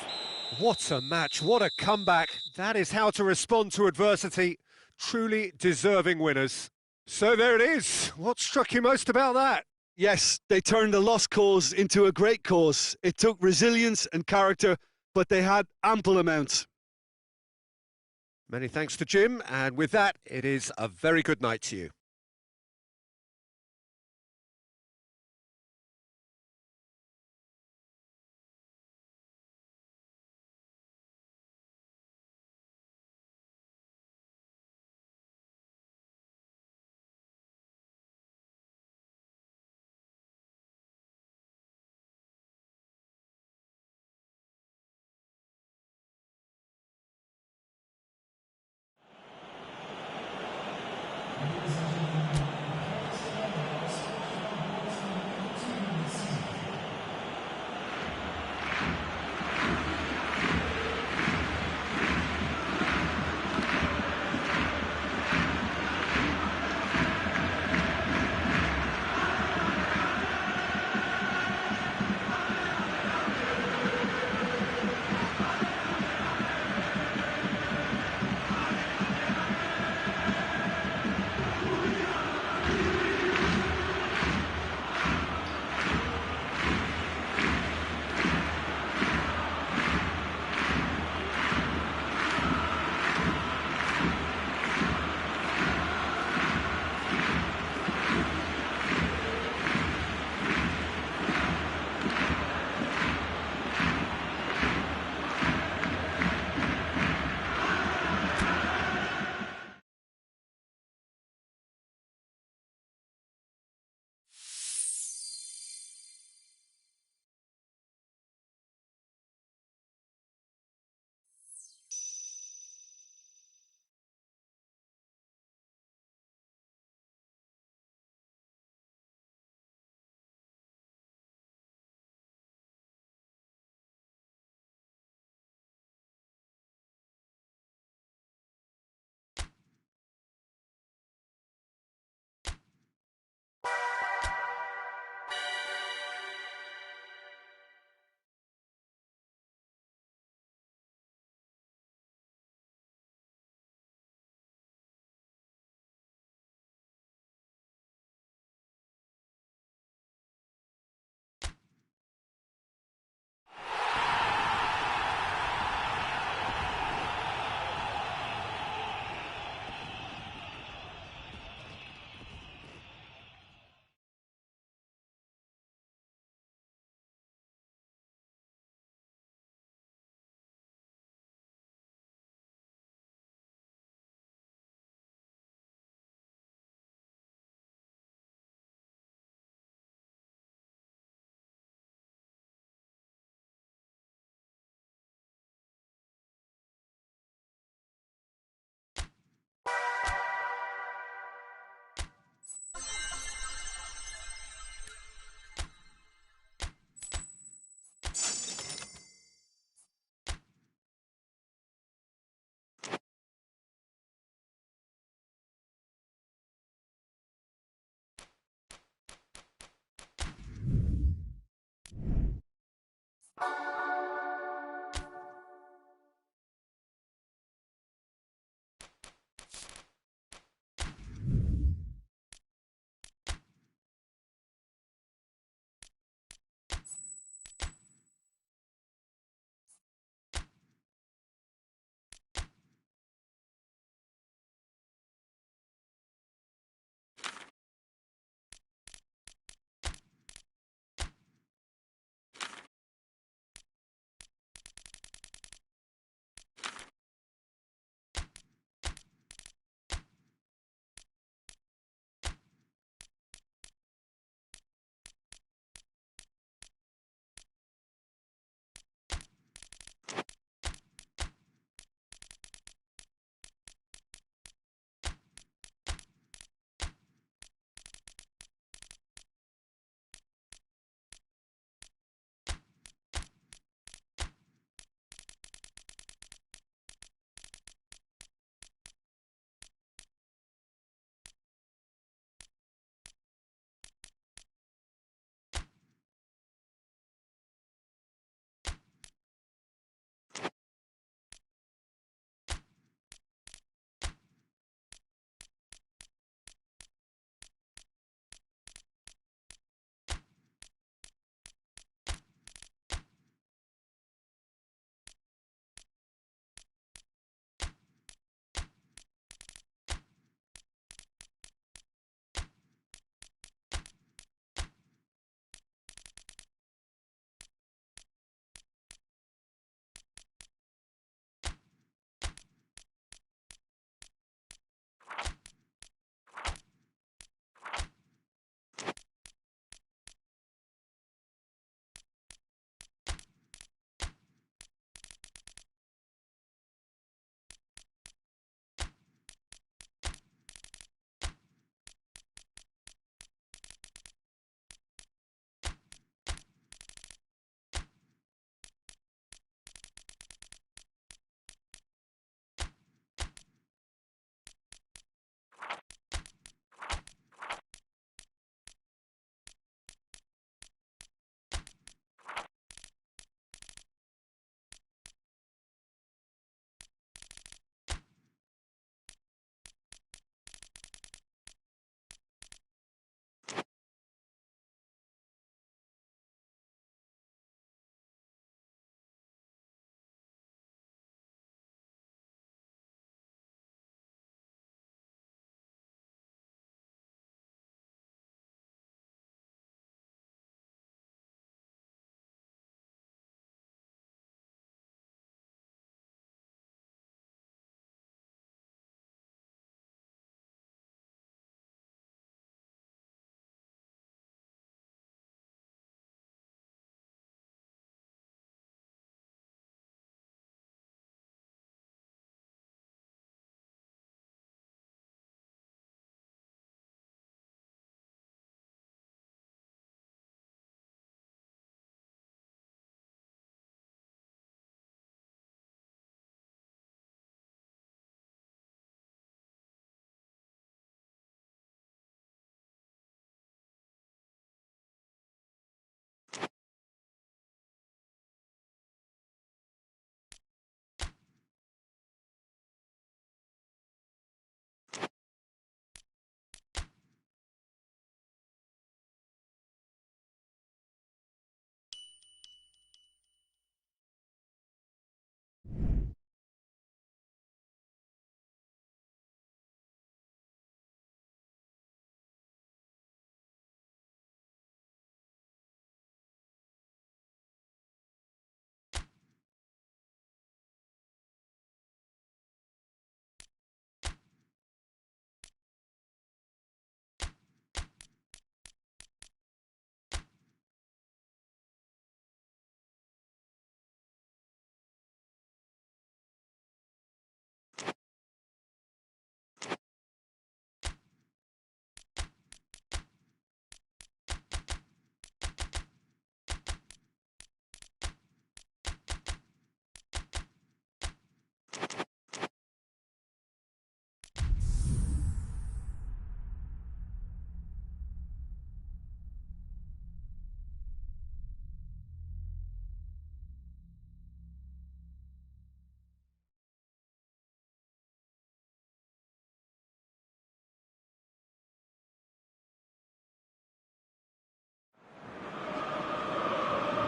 What a match, what a comeback. That is how to respond to adversity. Truly deserving winners. So there it is. What struck you most about that? Yes, they turned a lost cause into a great cause. It took resilience and character, but they had ample amounts. Many thanks to Jim, and with that, it is a very good night to you. Ladies and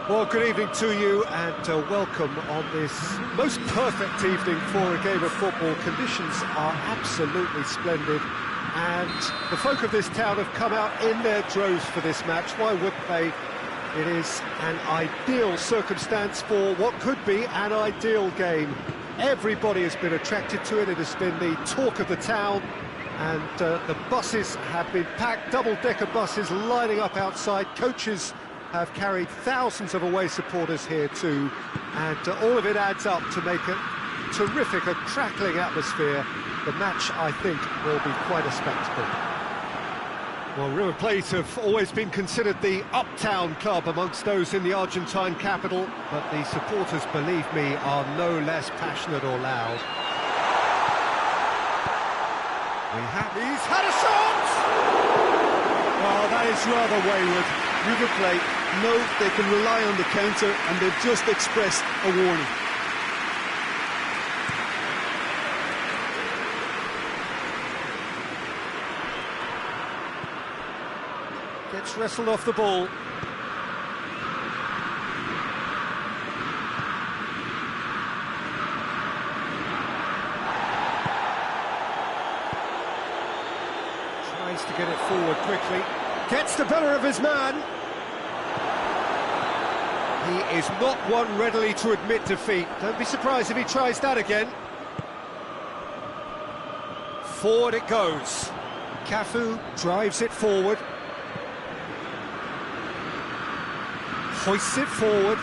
Well, good evening to you and welcome on this most perfect evening for a game of football. Conditions are absolutely splendid and the folk of this town have come out in their droves for this match. Why wouldn't they? It is an ideal circumstance for what could be an ideal game. Everybody has been attracted to it. It has been the talk of the town, and the buses have been packed, double-decker buses lining up outside. Coaches have carried thousands of away supporters here too, and all of it adds up to make a terrific, a crackling atmosphere. The match, I think, will be quite a spectacle. Well, River Plate have always been considered the uptown club amongst those in the Argentine capital, but the supporters, believe me, are no less passionate or loud. He's had a shot! Oh, that is rather wayward. River Plate know they can rely on the counter, and they've just expressed a warning. Gets wrestled off the ball. Tries to get it forward quickly. Gets the better of his man. He is not one readily to admit defeat. Don't be surprised if he tries that again. Forward it goes. Cafu drives it forward. Hoists it forward.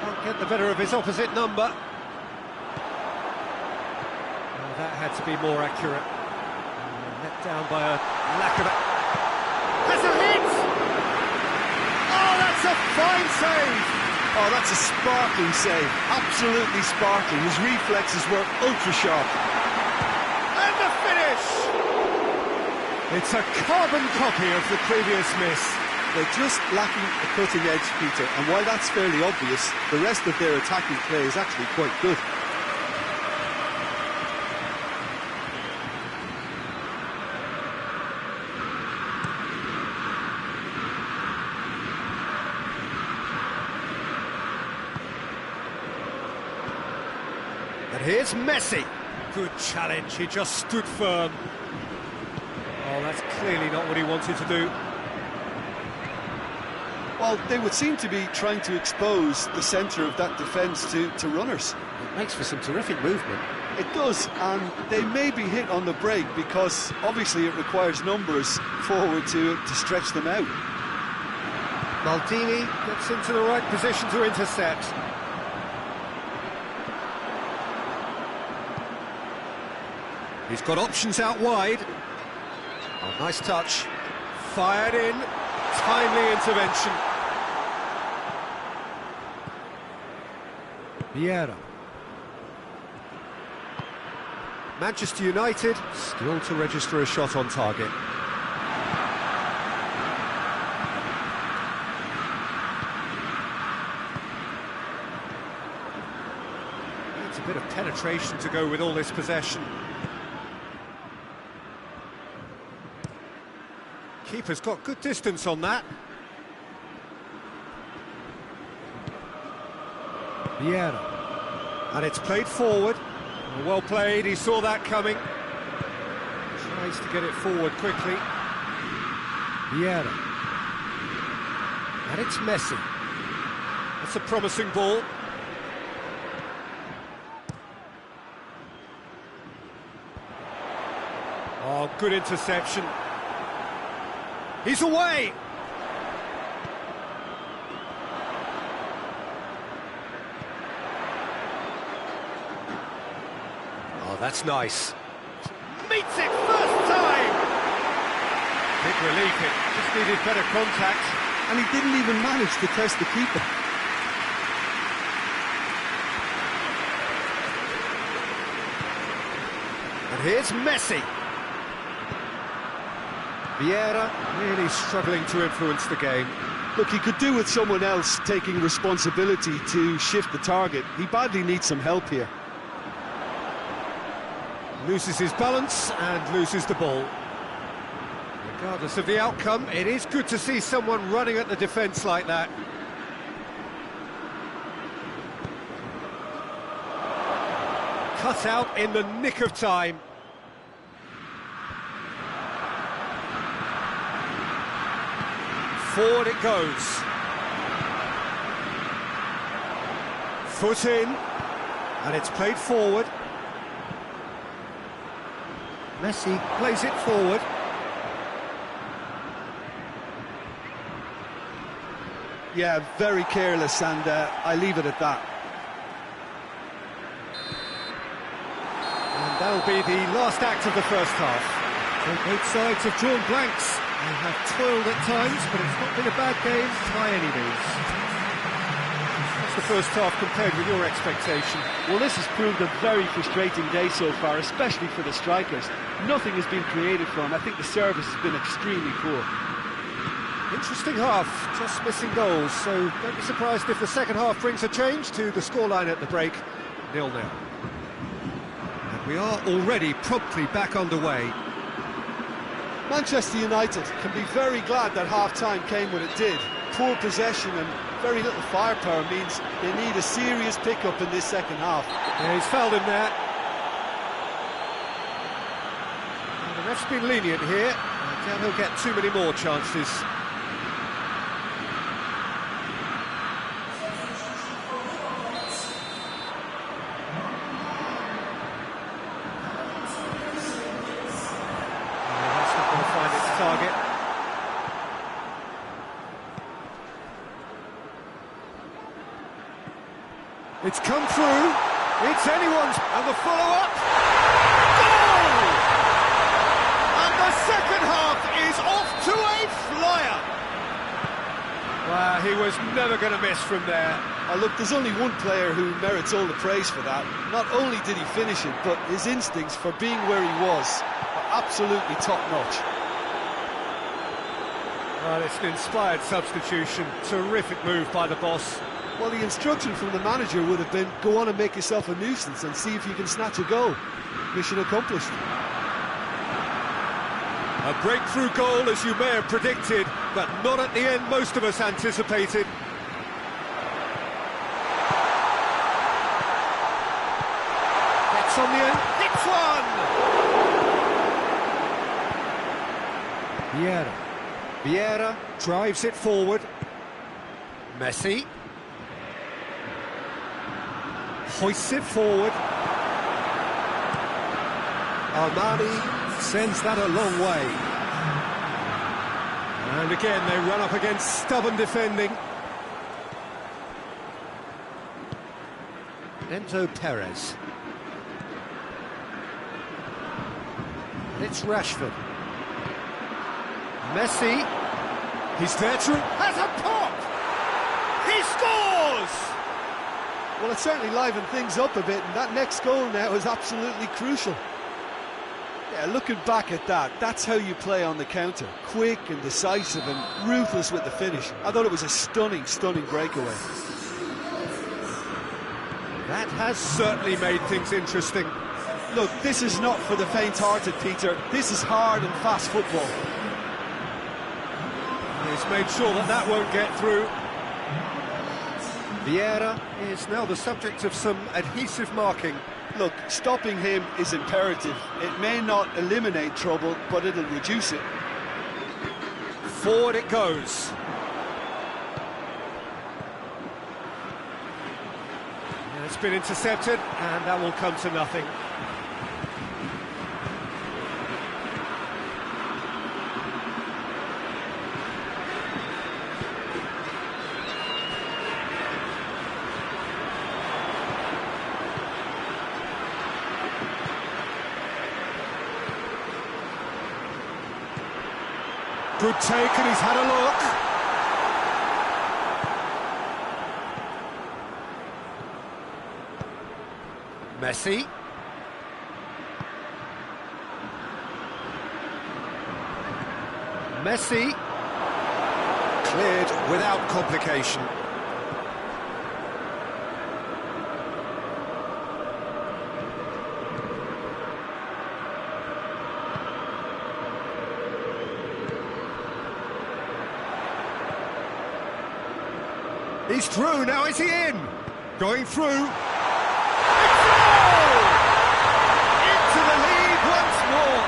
Can't get the better of his opposite number. Oh, that had to be more accurate. Let down by a lack of it. Has a hit! That's a fine save! Oh, that's a sparkling save. Absolutely sparkling. His reflexes were ultra-sharp. And the finish! It's a carbon copy of the previous miss. They're just lacking a cutting edge, Peter, and while that's fairly obvious, the rest of their attacking play is actually quite good. And here's Messi. Good challenge, he just stood firm. Oh, that's clearly not what he wanted to do. Well, they would seem to be trying to expose the centre of that defence to runners. It makes for some terrific movement. It does, and they may be hit on the break because obviously it requires numbers forward to stretch them out. Maldini gets into the right position to intercept. He's got options out wide. Oh, nice touch. Fired in. Timely intervention. Vieira. Manchester United still to register a shot on target. Needs a bit of penetration to go with all this possession. Keeper's got good distance on that. Vieira. And it's played forward. Well played, he saw that coming. Tries to get it forward quickly. Vieira. And it's Messi. That's a promising ball. Oh, good interception. He's away! Oh, that's nice. Meets it first time! Big relief, it just needed better contact. And he didn't even manage to test the keeper. And here's Messi. Vieira really struggling to influence the game. Look, he could do with someone else taking responsibility to shift the target. He badly needs some help here. Loses his balance and loses the ball. Regardless of the outcome, it is good to see someone running at the defence like that. Cut out in the nick of time. Forward it goes. Foot in, and it's played forward. Messi plays it forward. Yeah, very careless, and I leave it at that. And that'll be the last act of the first half. So both sides have drawn blanks. They have toiled at times, but it's not been a bad game by any means. That's the first half compared with your expectation. Well, this has proved a very frustrating day so far, especially for the strikers. Nothing has been created for them. I think the service has been extremely poor. Interesting half, just missing goals, so don't be surprised if the second half brings a change to the scoreline at the break, 0-0. And we are already promptly back underway. Manchester United can be very glad that half-time came when it did. Poor possession and very little firepower means they need a serious pick-up in this second half. Yeah, he's fouled him there. And the ref's been lenient here. I doubt he'll get too many more chances. Target. It's come through. It's anyone's. And the follow-up. Goal! And the second half is off to a flyer. Wow, he was never going to miss from there. Look, there's only one player who merits all the praise for that. Not only did he finish it, but his instincts for being where he was are absolutely top-notch. Well, it's an inspired substitution. Terrific move by the boss. Well, the instruction from the manager would have been, go on and make yourself a nuisance and see if you can snatch a goal. Mission accomplished. A breakthrough goal, as you may have predicted, but not at the end most of us anticipated. Gets on the end, hits one! Vieira. Vieira drives it forward. Messi hoists it forward. Armani sends that a long way. And again they run up against stubborn defending. Enzo Perez. And it's Rashford. Messi, he's there to... has a pop! He scores! Well, it certainly livened things up a bit, and that next goal now is absolutely crucial. Yeah, looking back at that, that's how you play on the counter. Quick and decisive and ruthless with the finish. I thought it was a stunning, stunning breakaway. That has certainly made things interesting. Look, this is not for the faint-hearted, Peter. This is hard and fast football. He's made sure that that won't get through. Vieira is now the subject of some adhesive marking. Look, stopping him is imperative. It may not eliminate trouble, but it'll reduce it. Forward it goes. And it's been intercepted, and that will come to nothing. Good take, and he's had a look. Messi. Messi. cleared without complication. He's through, now is he in? Going through. It's goal! Into the lead once more.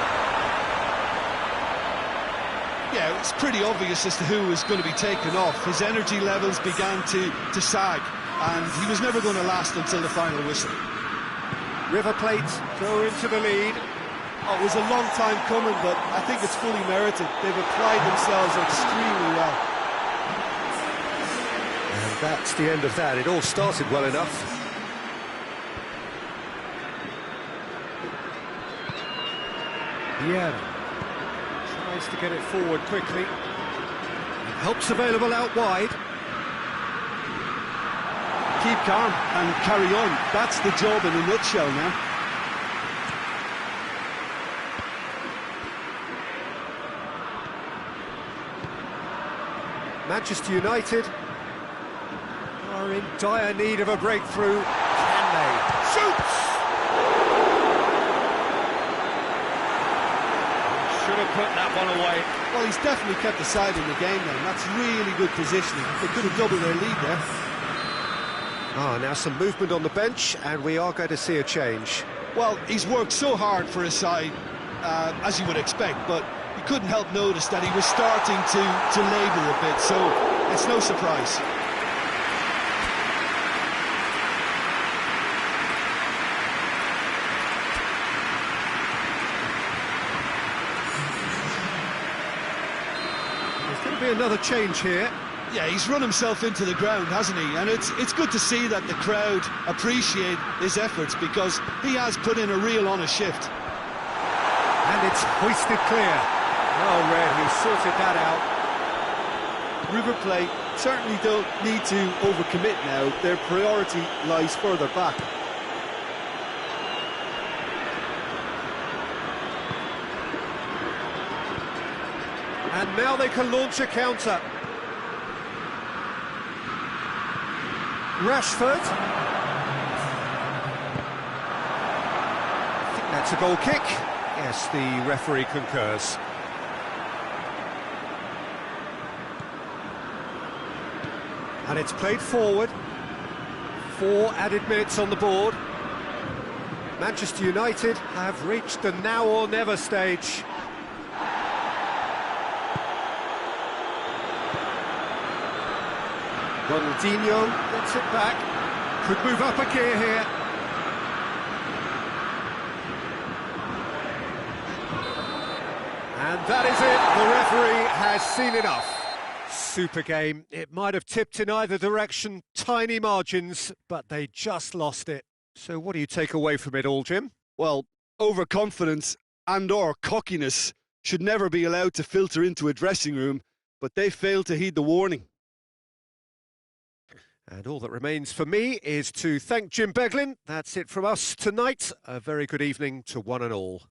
Yeah, it's pretty obvious as to who was going to be taken off. His energy levels began to sag, and he was never going to last until the final whistle. River Plate go into the lead. Oh, it was a long time coming, but I think it's fully merited. They've applied themselves extremely well. And that's the end of that. It all started well enough. Yeah. Tries to get it forward quickly. Help's available out wide. Keep calm and carry on. That's the job in a nutshell now. Manchester United are in dire need of a breakthrough. Can they? Shoots! Should have put that one away. Well, he's definitely kept the side in the game then. That's really good positioning. They could have doubled their lead there. Now some movement on the bench, and we are going to see a change. Well, he's worked so hard for his side, as you would expect, but you couldn't help notice that he was starting to labour a bit, so it's no surprise. There's going to be another change here. Yeah, he's run himself into the ground, hasn't he? And it's good to see that the crowd appreciate his efforts, because he has put in a real honest shift. And it's hoisted clear. Well read, he sorted that out. River Plate certainly don't need to overcommit now. Their priority lies further back. And now they can launch a counter. Rashford. I think that's a goal kick. Yes, the referee concurs. And it's played forward. 4 added minutes on the board. Manchester United have reached the now or never stage. Ronaldinho gets it back. Could move up a gear here. And that is it. The referee has seen enough. Super game. It might have tipped in either direction. Tiny margins, but they just lost it. So what do you take away from it all, Jim? Well, overconfidence and/or cockiness should never be allowed to filter into a dressing room, but they failed to heed the warning. And all that remains for me is to thank Jim Beglin. That's it from us tonight. A very good evening to one and all.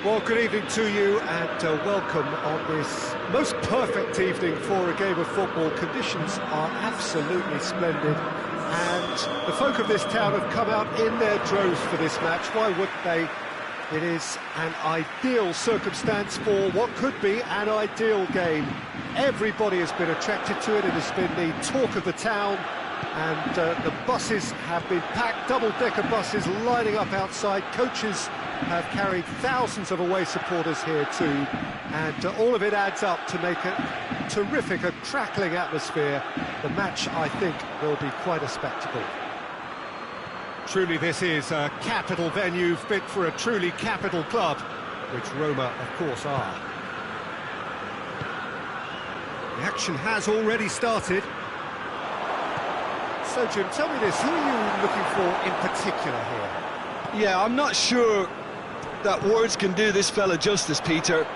Well, good evening to you and welcome on this most perfect evening for a game of football. Conditions are absolutely splendid and the folk of this town have come out in their droves for this match. Why wouldn't they? It is an ideal circumstance for what could be an ideal game. Everybody has been attracted to it. It has been the talk of the town, and the buses have been packed, double-decker buses lining up outside. Coaches have carried thousands of away supporters here too, and all of it adds up to make a terrific, a crackling atmosphere. The match, I think, will be quite a spectacle. Truly, this is a capital venue fit for a truly capital club, which Roma, of course, are. The action has already started. So, Jim, tell me this, who are you looking for in particular here? Yeah, I'm not sure that words can do this fella justice, Peter.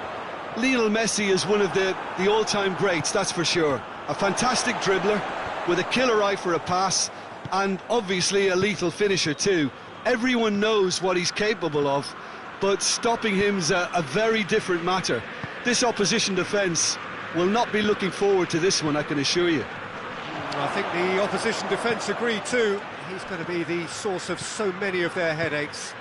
Lionel Messi is one of the all-time greats, that's for sure. A fantastic dribbler with a killer eye for a pass, and obviously a lethal finisher too. Everyone knows what he's capable of, but stopping him's a very different matter. This opposition defence will not be looking forward to this one, I can assure you. I think the opposition defence agree too. He's going to be the source of so many of their headaches.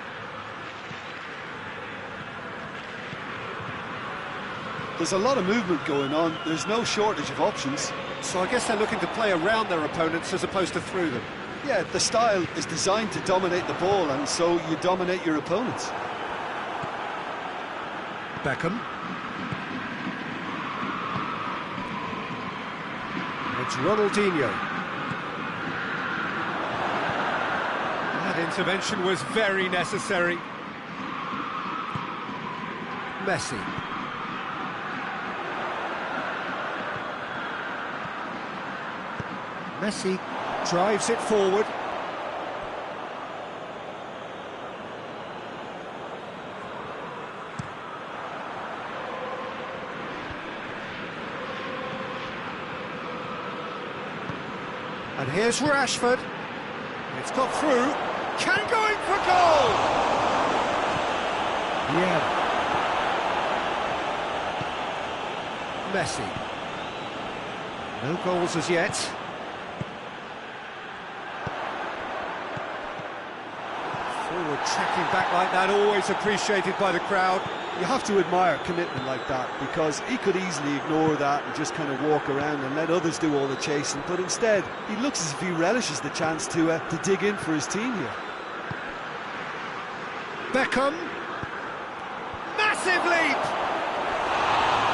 There's a lot of movement going on, there's no shortage of options. So I guess they're looking to play around their opponents as opposed to through them. Yeah, the style is designed to dominate the ball, and so you dominate your opponents. Beckham. It's Ronaldinho. That intervention was very necessary. Messi. Messi drives it forward. And here's Rashford. It's got through. Can go in for goal! Yeah. Messi. No goals as yet. Forward tracking back like that, always appreciated by the crowd. You have to admire commitment like that, because he could easily ignore that and just kind of walk around and let others do all the chasing, but instead he looks as if he relishes the chance to dig in for his team here. Beckham, massive leap!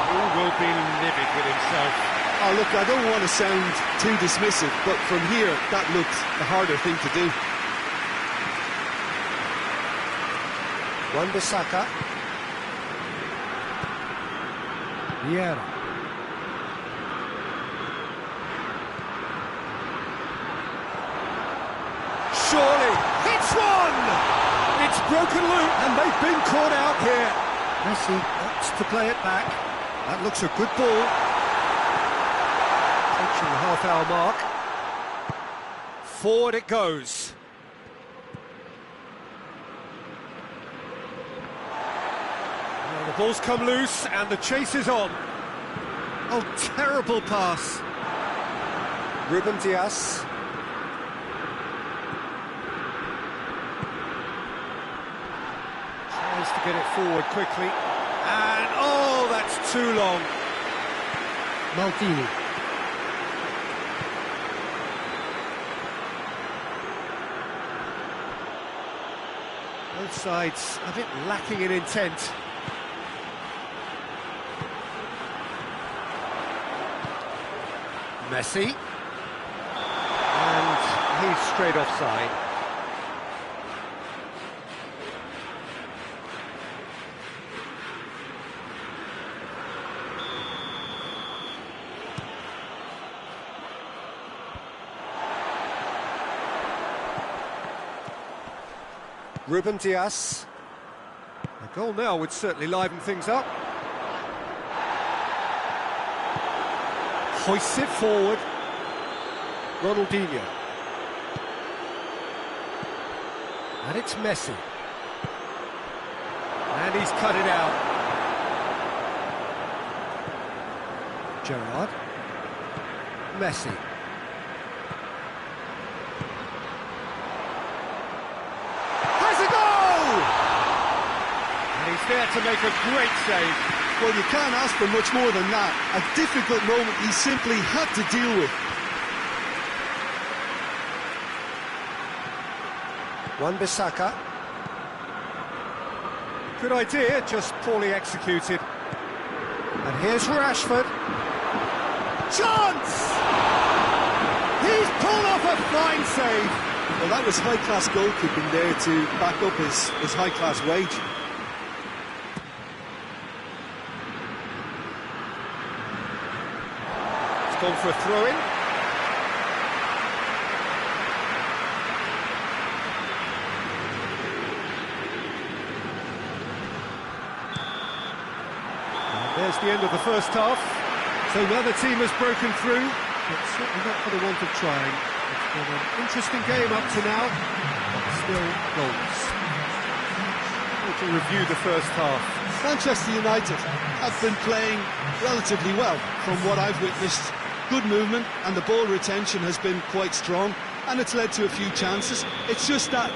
He will be livid with himself. Oh look, I don't want to sound too dismissive, but from here that looked the harder thing to do. Wan-Bissaka. Vieira. Surely, hits one! It's broken loop, and they've been caught out here. Messi opts to play it back. That looks a good ball. Approaching the half-hour mark. Forward it goes. Well, the ball's come loose, and the chase is on. Oh, terrible pass. Ruben Dias. Tries to get it forward quickly. And, oh, that's too long. Maldini. Both sides a bit lacking in intent. Messi. And he's straight offside. Ruben Dias. A goal now would certainly liven things up. Hoists it forward. Ronaldinho. And it's Messi. And he's cut it out. Gerrard. Messi. Has a goal! And he's there to make a great save. Well, you can't ask for much more than that. A difficult moment he simply had to deal with. Wan-Bissaka. Good idea, just poorly executed. And here's Rashford. Chance! He's pulled off a fine save. Well, that was high-class goalkeeping there to back up his high-class wage. It's gone for a throw-in. There's the end of the first half. So neither team has broken through, but certainly not for the want of trying. It's been an interesting game up to now, but still goals. To review the first half. Manchester United have been playing relatively well from what I've witnessed. Good movement and the ball retention has been quite strong, and it's led to a few chances. It's just that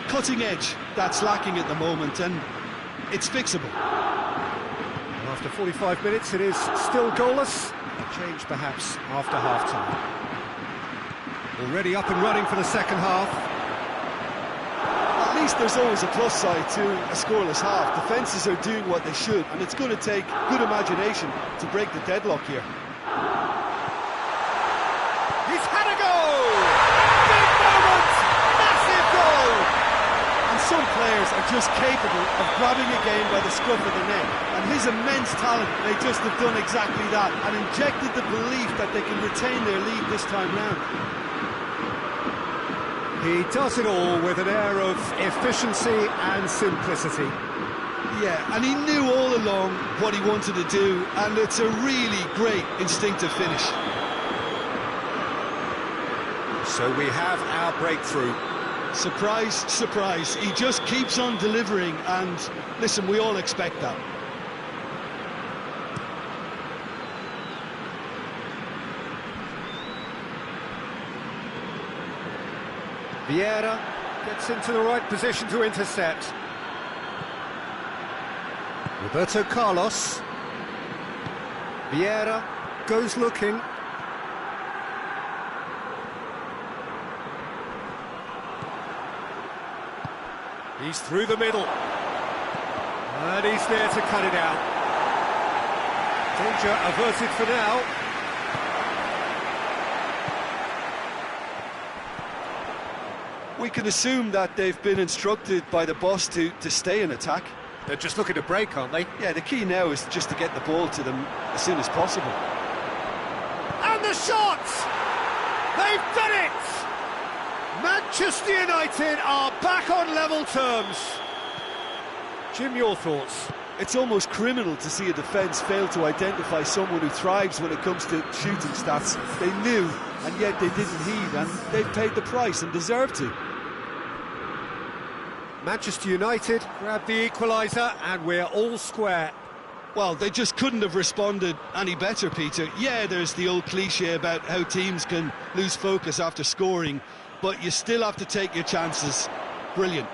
cutting edge that's lacking at the moment, and it's fixable. After 45 minutes, it is still goalless. A change, perhaps, after half-time. Already up and running for the second half. At least there's always a plus side to a scoreless half. Defences are doing what they should, and it's going to take good imagination to break the deadlock here. He's had a goal! Big moment! Massive goal! And some players are just capable of grabbing a game by the scruff of the neck. And his immense talent may just have done exactly that and injected the belief that they can retain their lead this time round. He does it all with an air of efficiency and simplicity. Yeah, and he knew all along what he wanted to do, and it's a really great instinctive finish. So we have our breakthrough. Surprise, surprise, he just keeps on delivering, and listen, we all expect that. Vieira gets into the right position to intercept. Roberto Carlos. Vieira goes looking. He's through the middle. And he's there to cut it out. Danger averted for now. We can assume that they've been instructed by the boss to stay in attack. They're just looking to break, aren't they? Yeah, the key now is just to get the ball to them as soon as possible. And the shot! They've done it! Manchester United are back on level terms. Jim, your thoughts? It's almost criminal to see a defence fail to identify someone who thrives when it comes to shooting stats. They knew, and yet they didn't heed, and they've paid the price and deserve to. Manchester United grab the equaliser, and we're all square. Well, they just couldn't have responded any better, Peter. Yeah, there's the old cliche about how teams can lose focus after scoring, but you still have to take your chances. Brilliant.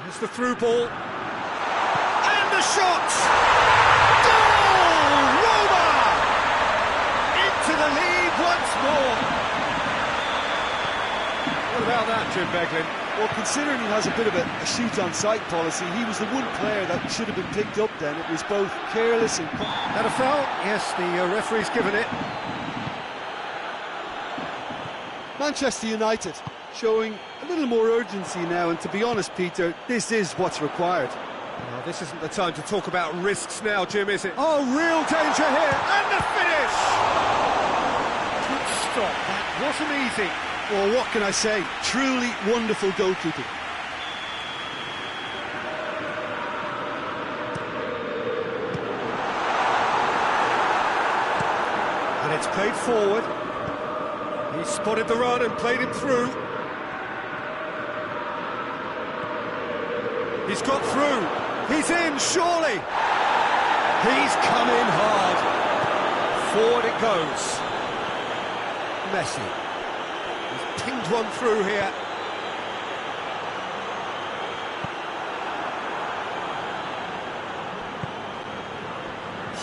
Here's the through ball. And the shot! Goal! Roma! Into the lead once more. What about that, Jim Beglin? Well, considering he has a bit of a shoot-on-sight policy, he was the one player that should have been picked up then. It was both careless and... That a foul? Yes, the referee's given it. Manchester United showing a little more urgency now, and to be honest, Peter, this is what's required. Well, this isn't the time to talk about risks now, Jim, is it? Oh, real danger here, and the finish! Good stop, that wasn't easy. Well, what can I say? Truly wonderful goalkeeping. And it's played forward. He spotted the run and played him through. He's He's got through. He's in, surely. He's come in hard. Forward it goes. Messi. He's pinged one through here.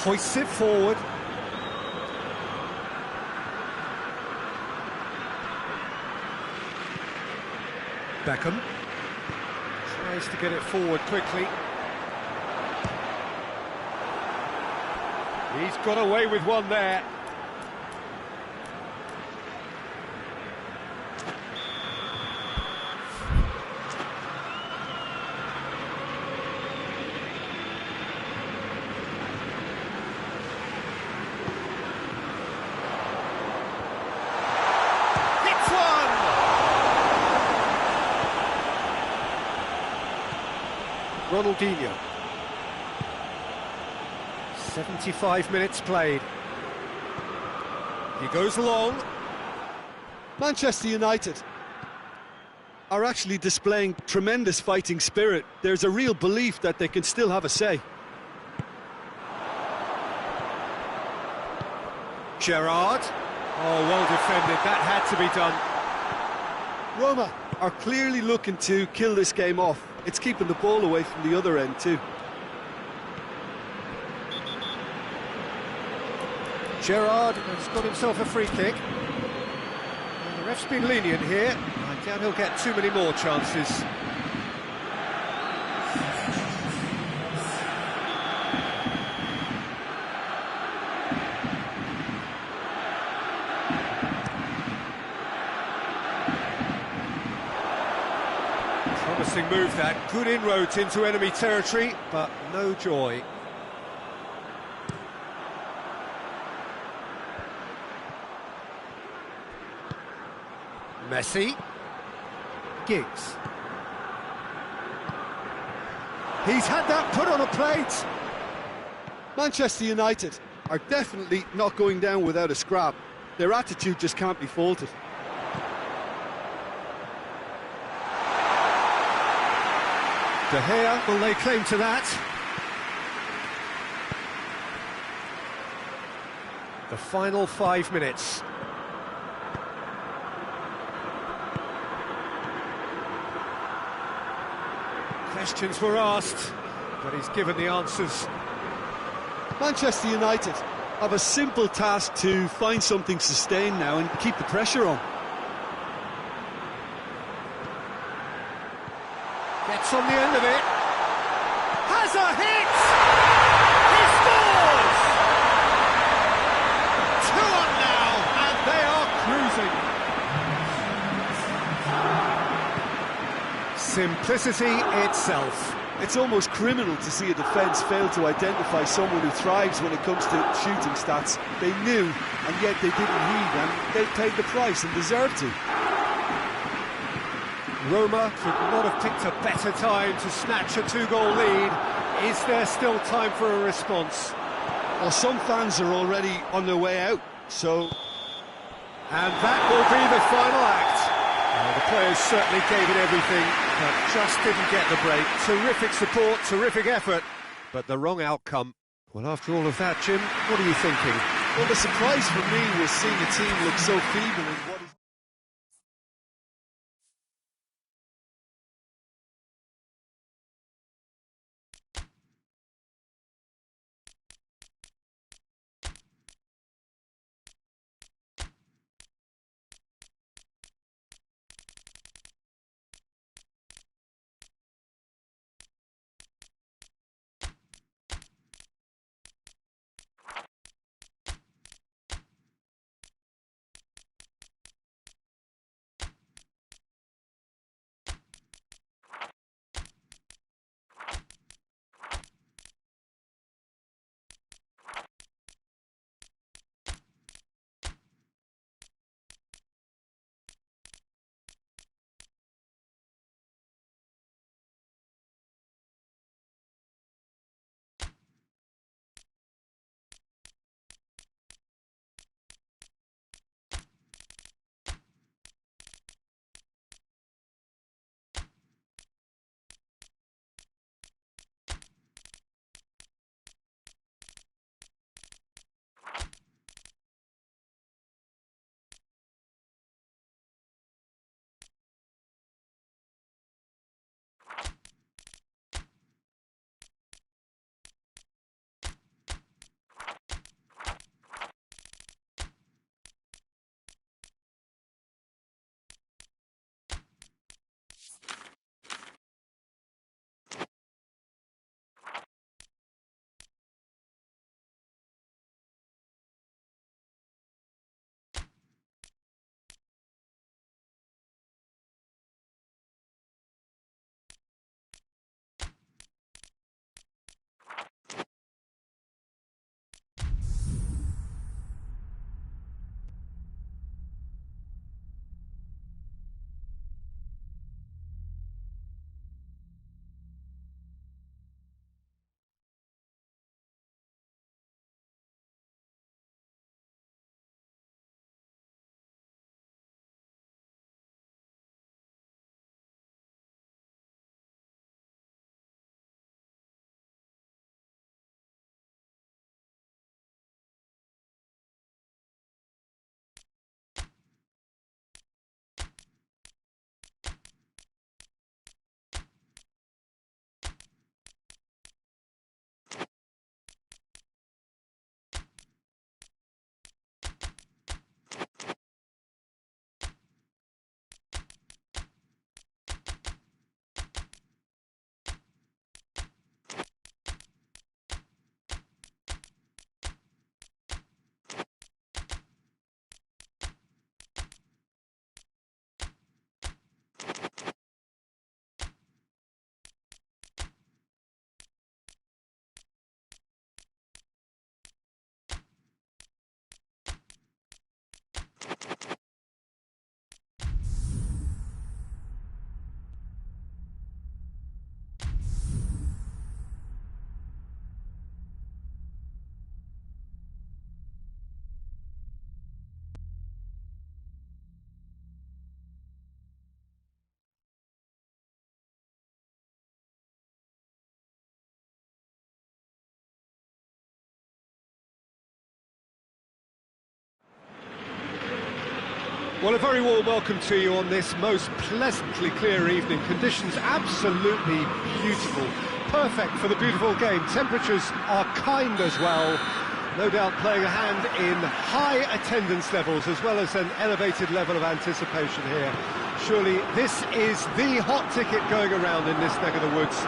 Hoists it forward. Beckham tries to get it forward quickly. He's got away with one there. Ronaldinho. 75 minutes played. He goes long. Manchester United are actually displaying tremendous fighting spirit. There's a real belief that they can still have a say. Gerrard. Oh, well defended. That had to be done. Roma are clearly looking to kill this game off. It's keeping the ball away from the other end too. Gerrard has got himself a free kick. And the ref's been lenient here. I doubt he'll get too many more chances. Promising move that, good inroads into enemy territory, but no joy. Messi. Giggs. He's had that put on a plate. Manchester United are definitely not going down without a scrap. Their attitude just can't be faulted. De Gea will lay claim to that. The final 5 minutes. Questions were asked, but he's given the answers. Manchester United have a simple task to find something sustained now and keep the pressure on. Gets on the end of it. Has a hit! He scores! 2-1 now, and they are cruising. Simplicity itself. It's almost criminal to see a defence fail to identify someone who thrives when it comes to shooting stats. They knew, and yet they didn't heed, and they paid the price and deserved to. Roma could not have picked a better time to snatch a two-goal lead. Is there still time for a response? Well, some fans are already on their way out, so... And that will be the final act. The players certainly gave it everything, but just didn't get the break. Terrific support, terrific effort, but the wrong outcome. Well, after all of that, Jim, what are you thinking? Well, the surprise for me was seeing a team look so feeble in what is... Well, a very warm welcome to you on this most pleasantly clear evening. Conditions absolutely beautiful. Perfect for the beautiful game. Temperatures are kind as well. No doubt playing a hand in high attendance levels as well as an elevated level of anticipation here. Surely this is the hot ticket going around in this neck of the woods.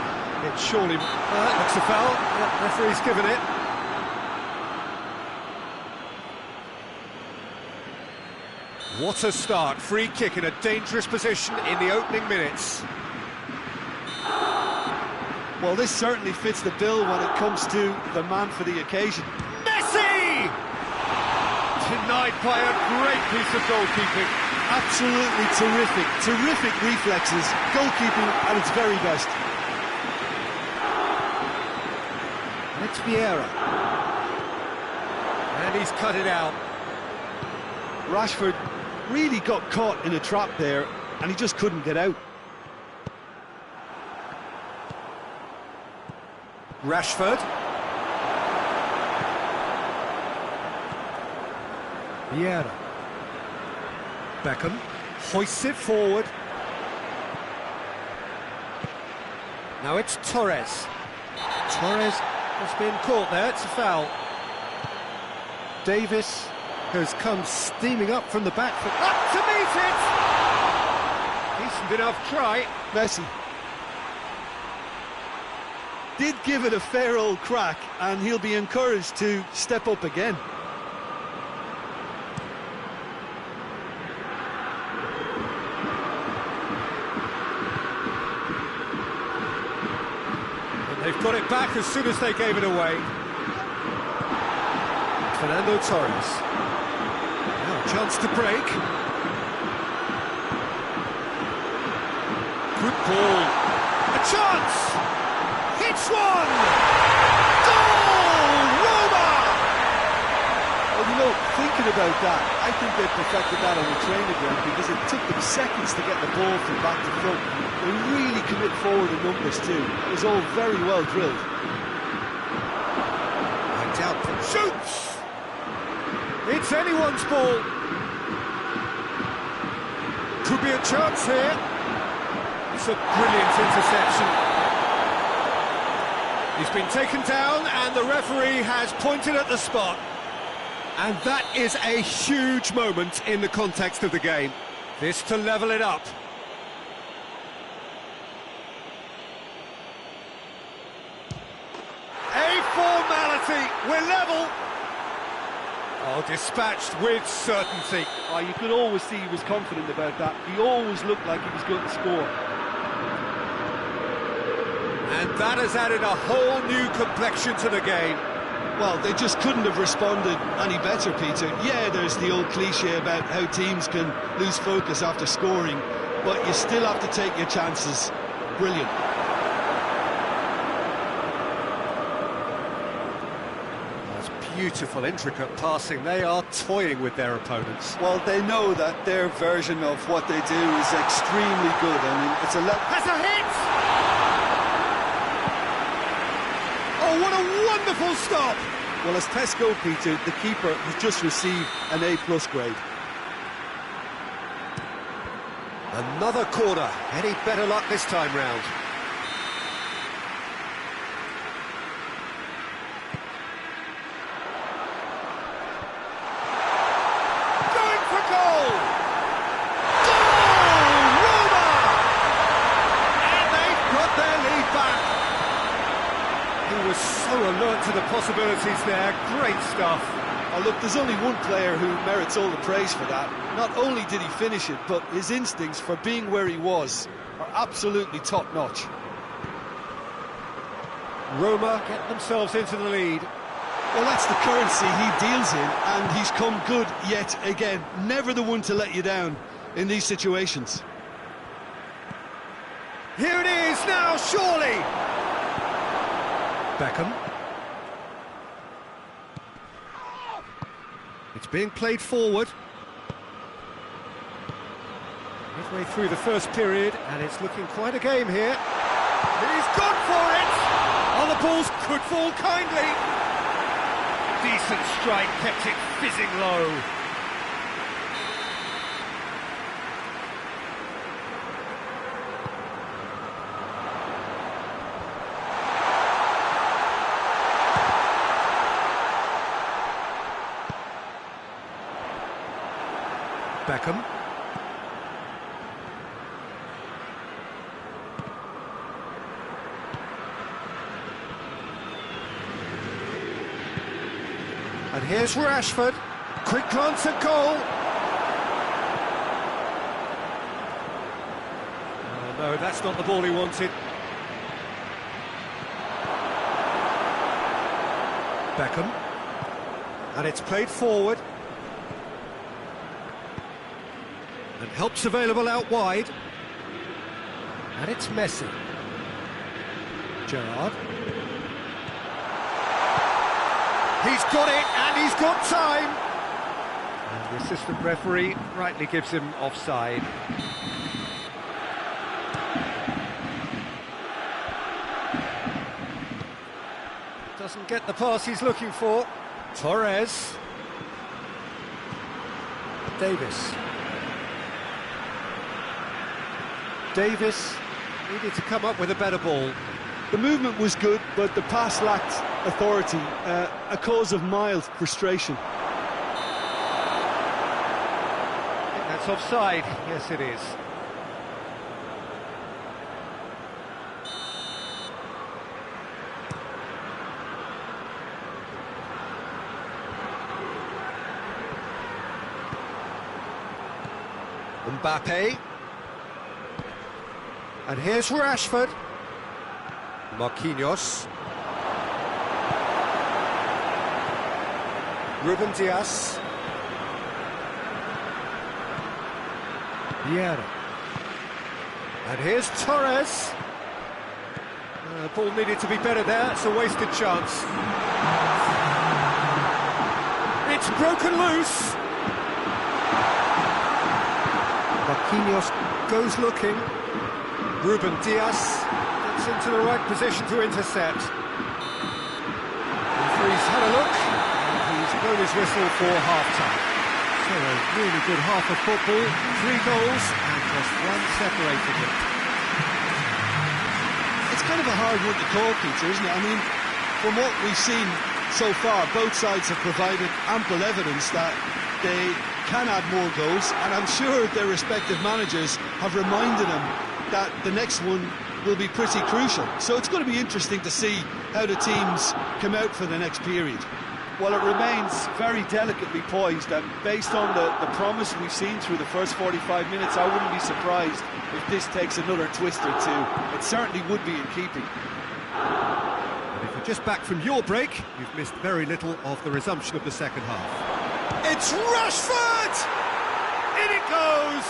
It surely looks a foul. Yep, referee's given it. What a start. Free kick in a dangerous position in the opening minutes. Well, this certainly fits the bill when it comes to the man for the occasion. Messi! Denied by a great piece of goalkeeping. Absolutely terrific, terrific reflexes. Goalkeeping at its very best. It's Vieira. And he's cut it out. Rashford really got caught in a trap there, and he just couldn't get out. Rashford. Vieira. Beckham hoists it forward. Now it's Torres. Torres has been caught there, it's a foul. Davis has come steaming up from the back foot. Up to meet it! Decent enough try. Messi did give it a fair old crack, and he'll be encouraged to step up again. And they've got it back as soon as they gave it away. Fernando Torres. Now a chance to break. Good ball. A chance! Hits one! Goal! Roma! Well, you know, thinking about that, I think they perfected that on the training ground because it took them seconds to get the ball from back to front. They really commit forward in numbers too. It was all very well drilled. Right out from shoots! It's anyone's ball. Could be a chance here. It's a brilliant interception. He's been taken down and the referee has pointed at the spot. And that is a huge moment in the context of the game. This to level it up. A formality. We're level. Oh, dispatched with certainty. Oh, you could always see he was confident about that. He always looked like he was going to score. And that has added a whole new complexion to the game. Well, they just couldn't have responded any better, Peter. Yeah, there's the old cliche about how teams can lose focus after scoring, but you still have to take your chances. Brilliant. That's beautiful, intricate passing. They are toying with their opponents. Well, they know that their version of what they do is extremely good. I mean, it's a... Has a hit! Oh, what a wonderful stop! Well, as tests go, Peter, the keeper has just received an A+ grade. Another corner. Any better luck this time round? Going for goal! Goal! Roma! And they've got their lead back. He was so alert to the possibilities there. Great stuff. Oh, look, there's only one player who merits all the praise for that. Not only did he finish it, but his instincts for being where he was are absolutely top-notch. Roma get themselves into the lead. Well, that's the currency he deals in, and he's come good yet again. Never the one to let you down in these situations. Here it is now, surely! Beckham. It's being played forward. Midway through the first period, and it's looking quite a game here. He's gone for it! Oh, the balls could fall kindly. Decent strike, kept it fizzing low. Beckham. And here's Rashford. Quick glance at goal. Oh no, that's not the ball he wanted. Beckham. And it's played forward. And help's available out wide. And it's Messi. Gerrard. He's got it, and he's got time! And the assistant referee rightly gives him offside. Doesn't get the pass he's looking for. Torres. Davis. Davis needed to come up with a better ball. The movement was good, but the pass lacked authority, a cause of mild frustration. I think that's offside. Yes, it is. Mbappe. And here's Rashford. Marquinhos. Ruben Dias. Vieira. And here's Torres. Ball needed to be better there, it's a wasted chance. It's broken loose. Marquinhos goes looking. Ruben Dias gets into the right position to intercept. The referee's had a look, and he's blown his whistle for half-time. So a really good half of football, 3 goals, and just one separated them. It's kind of a hard one to call, Peter, isn't it? I mean, from what we've seen so far, both sides have provided ample evidence that they can add more goals, and I'm sure their respective managers have reminded them that the next one will be pretty crucial. So it's going to be interesting to see how the teams come out for the next period. Well, it remains very delicately poised, and based on the promise we've seen through the first 45 minutes, I wouldn't be surprised if this takes another twist or two. It certainly would be in keeping. And if you're just back from your break, you've missed very little of the resumption of the second half. It's Rashford! In it goes!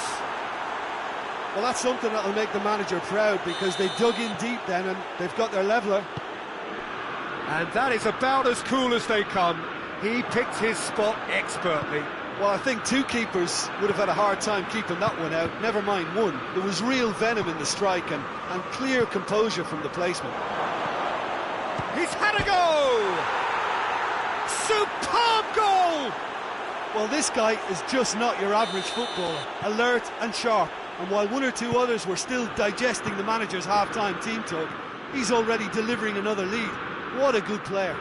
Well, that's something that'll make the manager proud, because they dug in deep then and they've got their leveller. And that is about as cool as they come. He picked his spot expertly. Well, I think 2 keepers would have had a hard time keeping that one out, never mind 1. There was real venom in the strike and clear composure from the placement. He's had a go! Superb goal! Well, this guy is just not your average footballer. Alert and sharp. And while 1 or 2 others were still digesting the manager's half-time team talk, he's already delivering another lead. What a good player.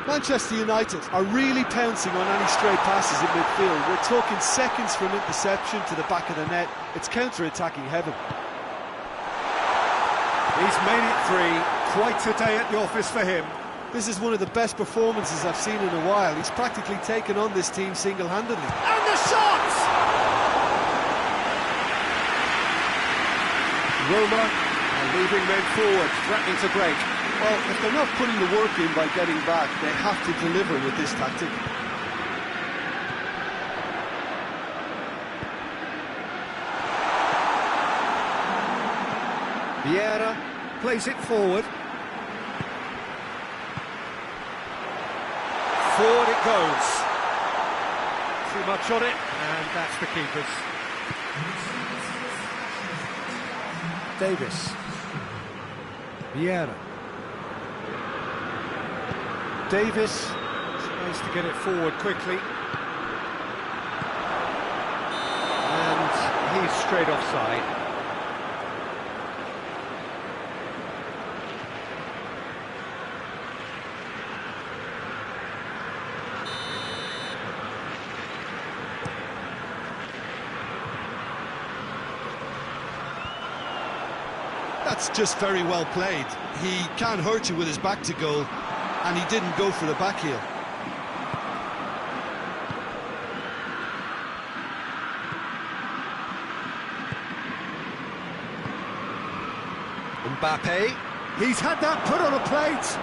Manchester United are really pouncing on any stray passes in midfield. We're talking seconds from interception to the back of the net. It's counter-attacking heaven. He's made it 3. Quite a day at the office for him. This is one of the best performances I've seen in a while. He's practically taken on this team single-handedly. And the shot! Roma are leaving men forward, threatening to break. Well, if they're not putting the work in by getting back, they have to deliver with this tactic. Vieira plays it forward. Forward it goes. Too much on it, and that's the keeper's. Davis. Vieira. Davis tries to get it forward quickly. And he's straight offside. That's just very well played. He can't hurt you with his back to goal, and he didn't go for the back heel. Mbappe, he's had that put on a plate.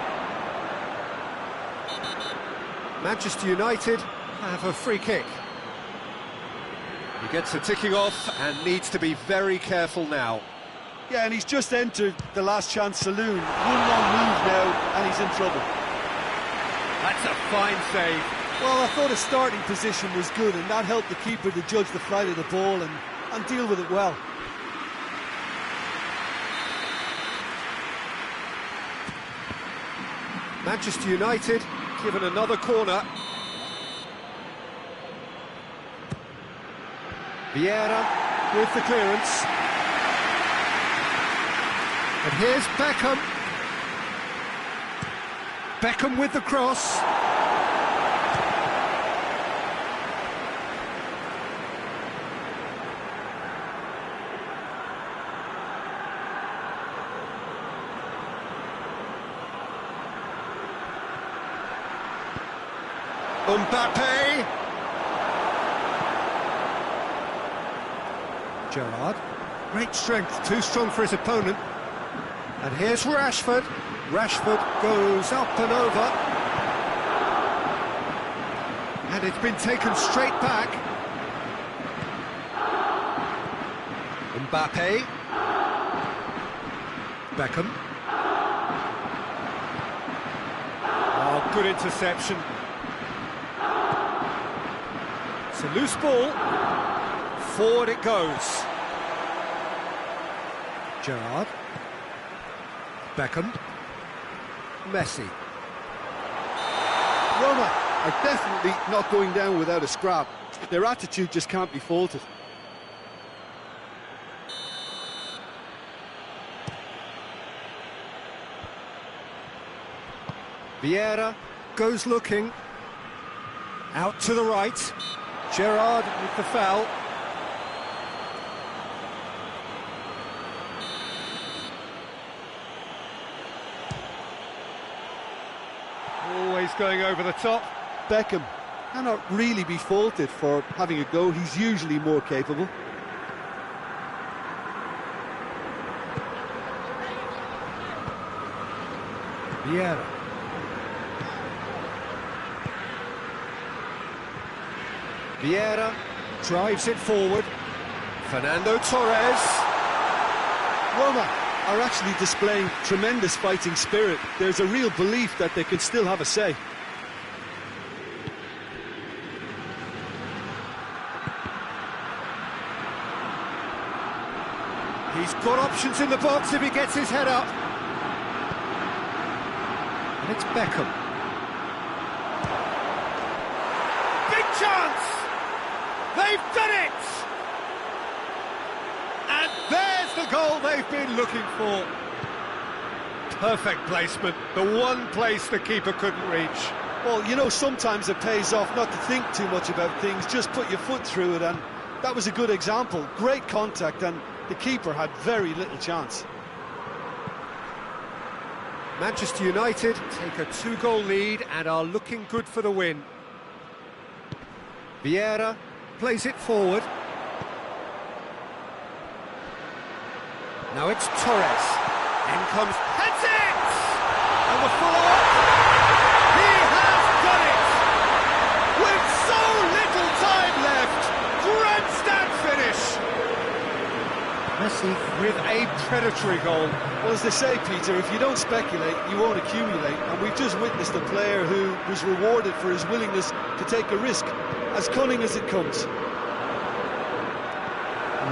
Manchester United have a free kick. He gets a ticking off and needs to be very careful now. Yeah, and he's just entered the last chance saloon. One wrong move now, and he's in trouble. That's a fine save. Well, I thought his starting position was good, and that helped the keeper to judge the flight of the ball and deal with it well. Manchester United given another corner. Vieira with the clearance. And here's Beckham. Beckham with the cross. Mbappe. Gerrard. Great strength, too strong for his opponent. And here's Rashford. Rashford goes up and over. And it's been taken straight back. Mbappe. Beckham. Oh, good interception. It's a loose ball. Forward it goes. Gerrard. Beckham. Messi. Roma are definitely not going down without a scrap. Their attitude just can't be faulted. Vieira goes looking. Out to the right. Gerrard with the foul. Always going over the top. Beckham cannot really be faulted for having a go. He's usually more capable. Vieira. Vieira drives it forward. Fernando Torres. Roma are actually displaying tremendous fighting spirit. There's a real belief that they can still have a say. He's got options in the box if he gets his head up. And it's Beckham. Big chance! They've done it! And there's the goal they've been looking for. Perfect placement, the one place the keeper couldn't reach. Well, you know, sometimes it pays off not to think too much about things, just put your foot through it, and that was a good example. Great contact, and the keeper had very little chance. Manchester United take a 2-goal lead and are looking good for the win. Vieira plays it forward. Now it's Torres. In comes... Heads it! And the follow-up. He has done it! With so little time left. Grandstand finish. Messi with a predatory goal. Well, as they say, Peter, if you don't speculate, you won't accumulate. And we've just witnessed a player who was rewarded for his willingness to take a risk, as cunning as it comes.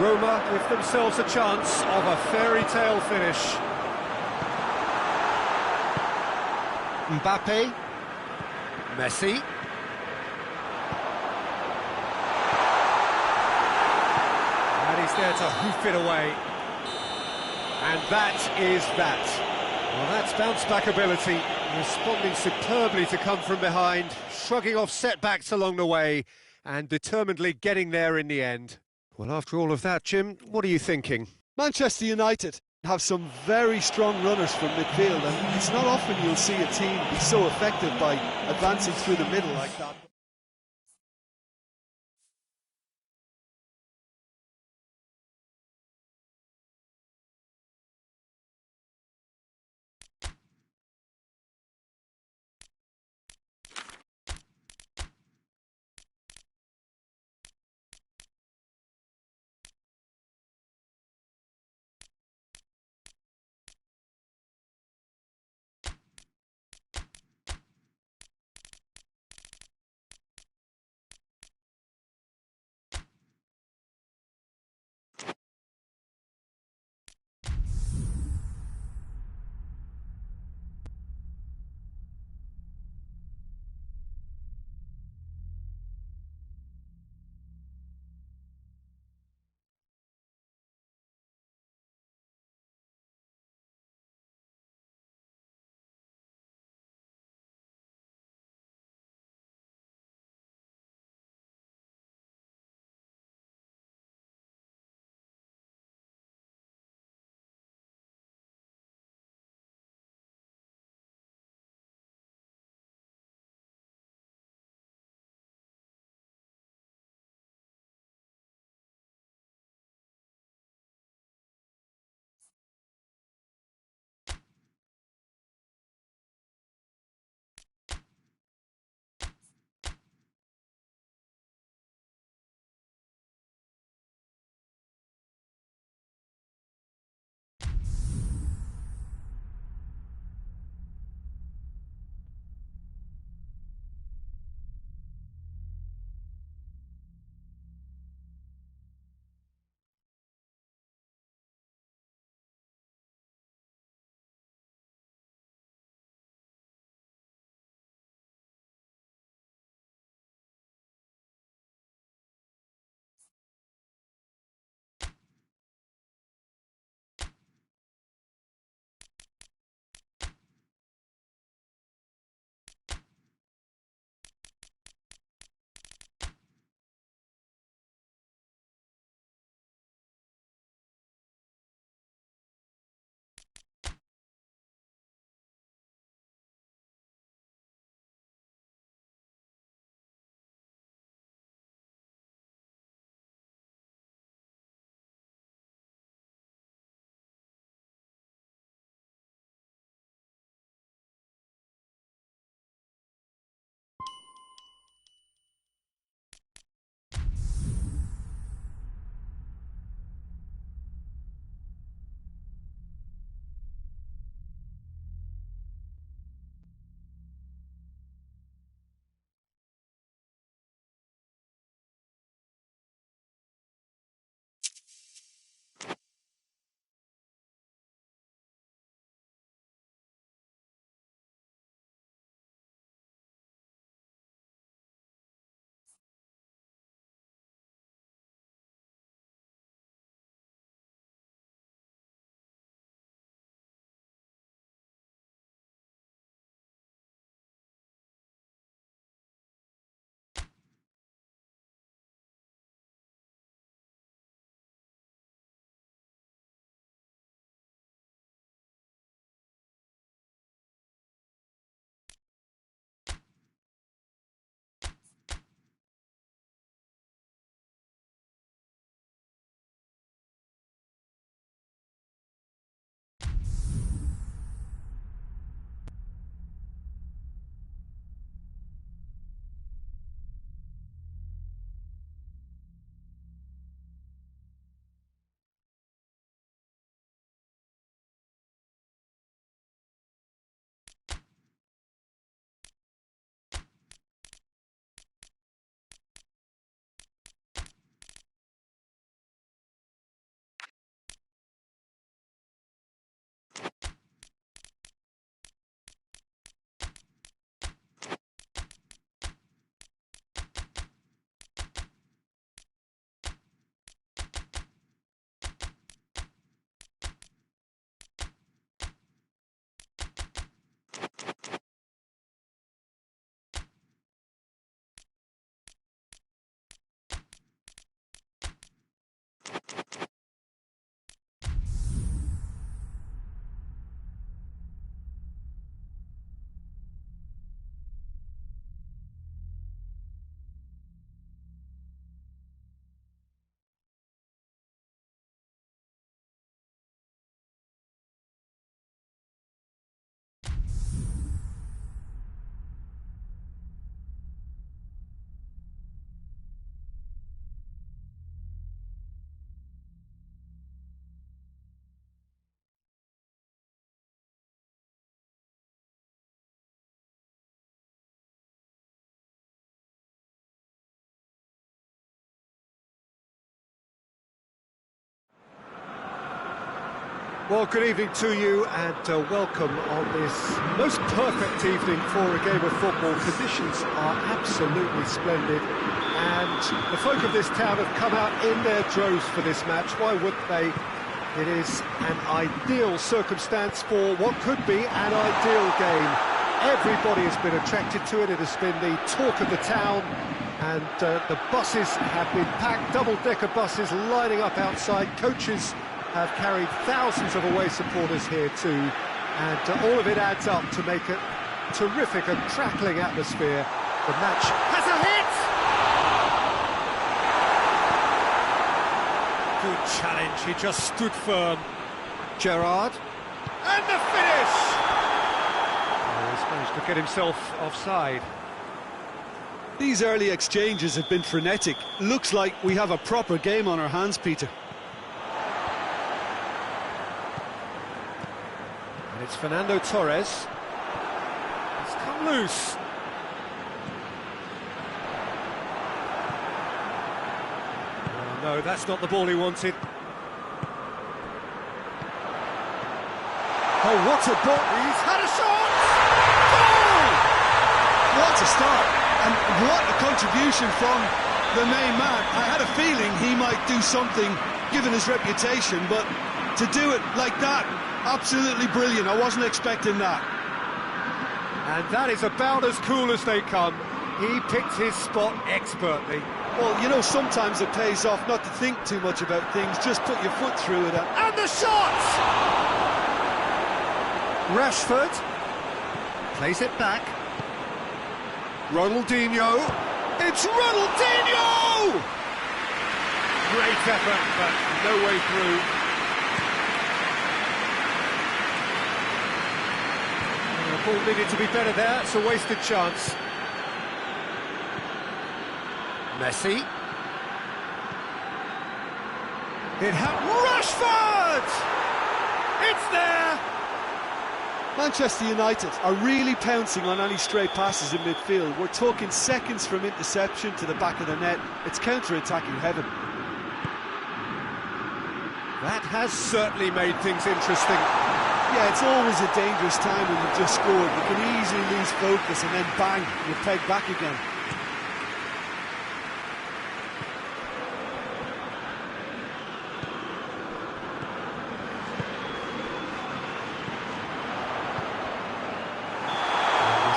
Roma give themselves a chance of a fairy tale finish. Mbappe. Messi. And he's there to hoof it away. And that is that. Well, that's bounce-back ability, responding superbly to come from behind, shrugging off setbacks along the way, and determinedly getting there in the end. Well, after all of that, Jim, what are you thinking? Manchester United, have some very strong runners from midfield, and it's not often you'll see a team be so effective by advancing through the middle like that. Well, good evening to you and welcome on this most perfect evening for a game of football. Conditions are absolutely splendid and the folk of this town have come out in their droves for this match. Why wouldn't they? It is an ideal circumstance for what could be an ideal game. Everybody has been attracted to it. It has been the talk of the town and the buses have been packed, double-decker buses lining up outside. Coaches have carried thousands of away supporters here too, and all of it adds up to make a terrific and crackling atmosphere. The match has a hit! Good challenge, he just stood firm. Gerrard, and the finish! Oh, he's managed to get himself offside. These early exchanges have been frenetic. Looks like we have a proper game on our hands, Peter. And it's Fernando Torres. It's come loose. Oh, no, that's not the ball he wanted. Oh, what a ball! He's had a shot! Goal! What a start! And what a contribution from the main man. I had a feeling he might do something, given his reputation, but to do it like that, absolutely brilliant. I wasn't expecting that. And that is about as cool as they come. He picked his spot expertly. Well, you know, sometimes it pays off not to think too much about things, just put your foot through it. And the shot! Rashford plays it back. Ronaldinho. It's Ronaldinho! Great effort, but no way through. The ball needed to be better there. It's a wasted chance. Messi. Rashford! It's there! Manchester United are really pouncing on any stray passes in midfield. We're talking seconds from interception to the back of the net. It's counter-attacking heaven. That has certainly made things interesting. Yeah, it's always a dangerous time when you've just scored. You can easily lose focus and then bang, you're pegged back again.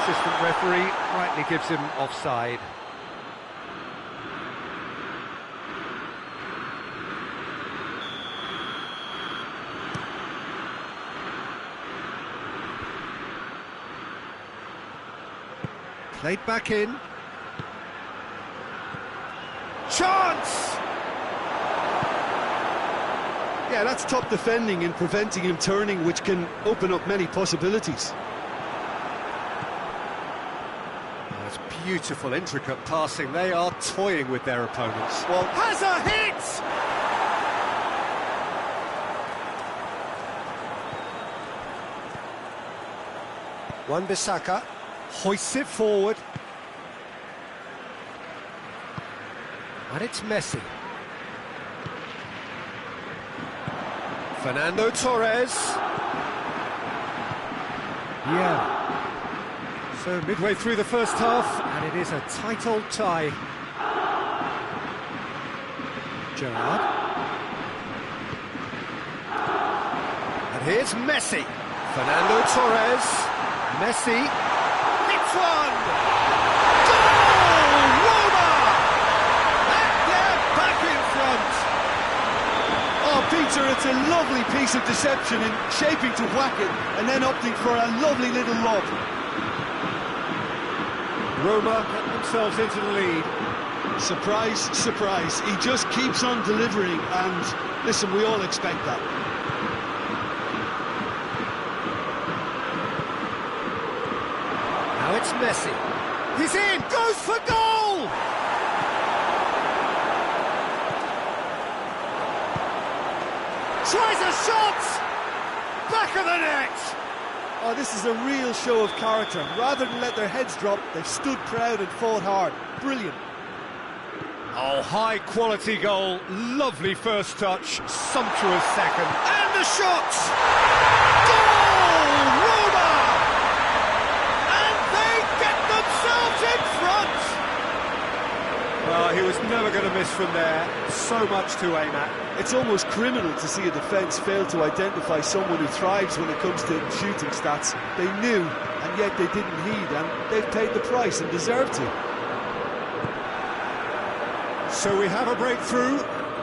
Assistant referee rightly gives him offside. Played back in. Chance! Yeah, that's top defending and preventing him turning, which can open up many possibilities. Beautiful, intricate passing. They are toying with their opponents. Well, has a hit! Wan-Bissaka hoists it forward. And it's Messi. Fernando Torres. Yeah. So midway through the first half, and it is a tight old tie. Gerrard. And here's Messi. Fernando Torres. Messi. Hits one! Goal! Roma! And they're back in front. Oh, Peter, it's a lovely piece of deception in shaping to whack it and then opting for a lovely little lob. Roma get themselves into the lead. Surprise, surprise. He just keeps on delivering, and listen, we all expect that. Now it's Messi. He's in, goes for goal! Tries a shot! Back of the net! Oh, this is a real show of character. Rather than let their heads drop, they've stood proud and fought hard. Brilliant. Oh, high-quality goal. Lovely first touch. Sumptuous second. And And the shot! Goal! Roma! And they get themselves in front! Well, he was never going to miss from there. So much to aim at. It's almost criminal to see a defence fail to identify someone who thrives when it comes to shooting stats. They knew, and yet they didn't heed, and they've paid the price and deserve to. So we have a breakthrough.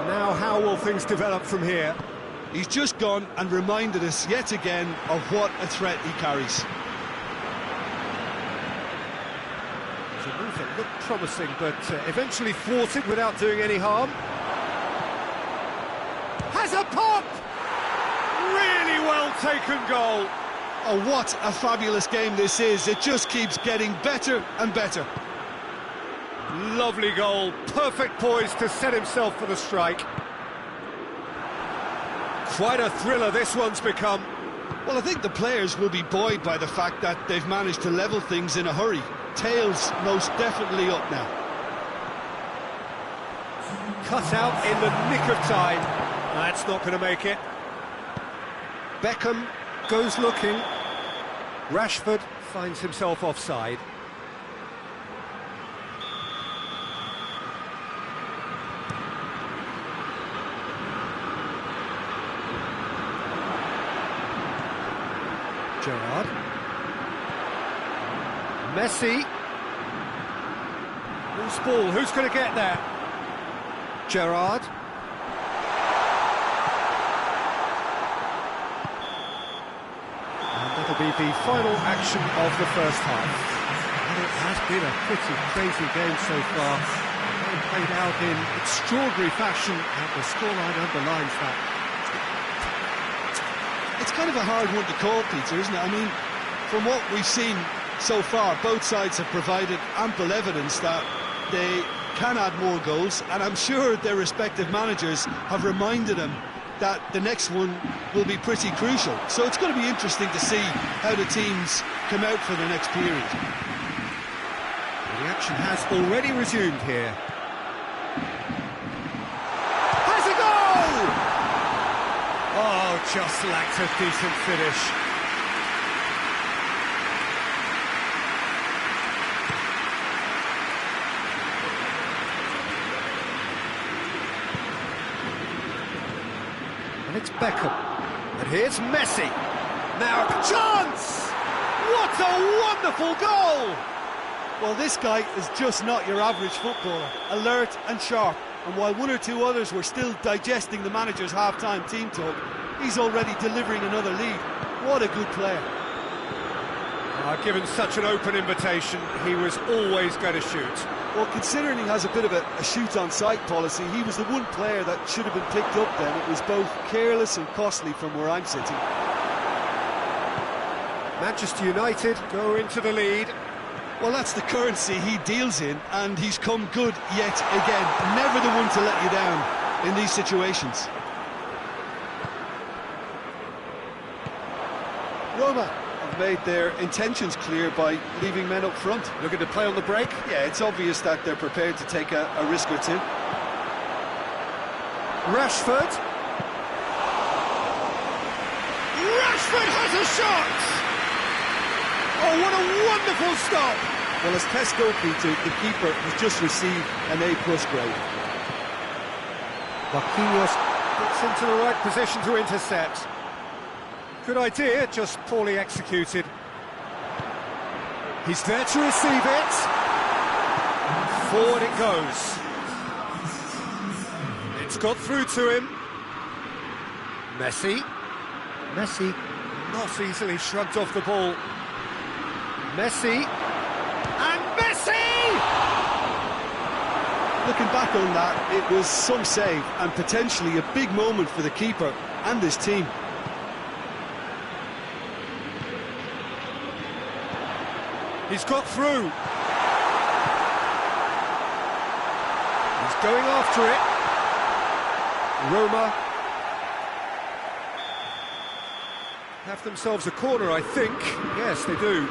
Now how will things develop from here? He's just gone and reminded us yet again of what a threat he carries. The move that looked promising, but eventually thwarted without doing any harm. Has a pop! Really well taken goal. Oh, what a fabulous game this is. It just keeps getting better and better. Lovely goal, perfect poise to set himself for the strike. Quite a thriller this one's become. Well, I think the players will be buoyed by the fact that they've managed to level things in a hurry. Tails most definitely up now. Cut out in the nick of time. That's not going to make it. Beckham goes looking. Rashford finds himself offside. Gerrard. Messi. Loose ball, who's going to get there? Gerrard. And that'll be the final action of the first half. And it has been a pretty crazy game so far. Game played out in extraordinary fashion, and the scoreline underlines that. It's kind of a hard one to call, Peter, isn't it? I mean, from what we've seen so far, both sides have provided ample evidence that they can add more goals, and I'm sure their respective managers have reminded them that the next one will be pretty crucial. So it's going to be interesting to see how the teams come out for the next period. The action has already resumed here. Has a goal! Oh, just lacked a decent finish. And it's Beckham. And here's Messi. Now a chance! What a wonderful goal! Well, this guy is just not your average footballer. Alert and sharp. And while one or two others were still digesting the manager's half-time team talk, he's already delivering another lead. What a good player. Given such an open invitation, he was always going to shoot. Well, considering he has a bit of a shoot-on-sight policy, he was the one player that should have been picked up then. It was both careless and costly from where I'm sitting. Manchester United go into the lead. Well, that's the currency he deals in, and he's come good yet again. Never the one to let you down in these situations. Roma have made their intentions clear by leaving men up front. Looking to play on the break. Yeah, it's obvious that they're prepared to take a risk or two. Rashford. Rashford has a shot! Oh, what a wonderful stop! Well, as tests go, Peter, the keeper has just received an A+ grade. Marquinhos gets into the right position to intercept. Good idea, just poorly executed. He's there to receive it. Forward it goes. It's got through to him. Messi. Messi not easily shrugged off the ball. Messi. And Messi! Looking back on that, it was some save and potentially a big moment for the keeper and his team. He's got through. He's going after it. Roma have themselves a corner, I think. Yes, they do.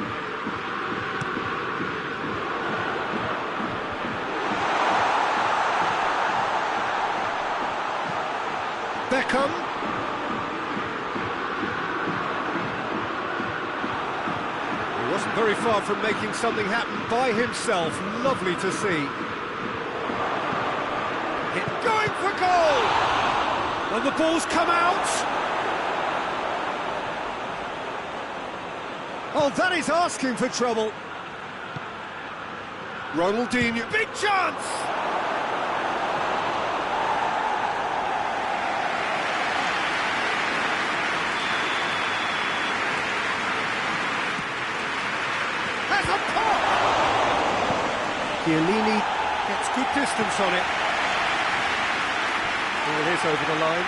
Beckham. very far from making something happen by himself. Lovely to see. Going for goal! And the ball's come out! Oh, that is asking for trouble. Ronaldinho, big chance! Has a pop! Chiellini gets good distance on it. Here it is over the line.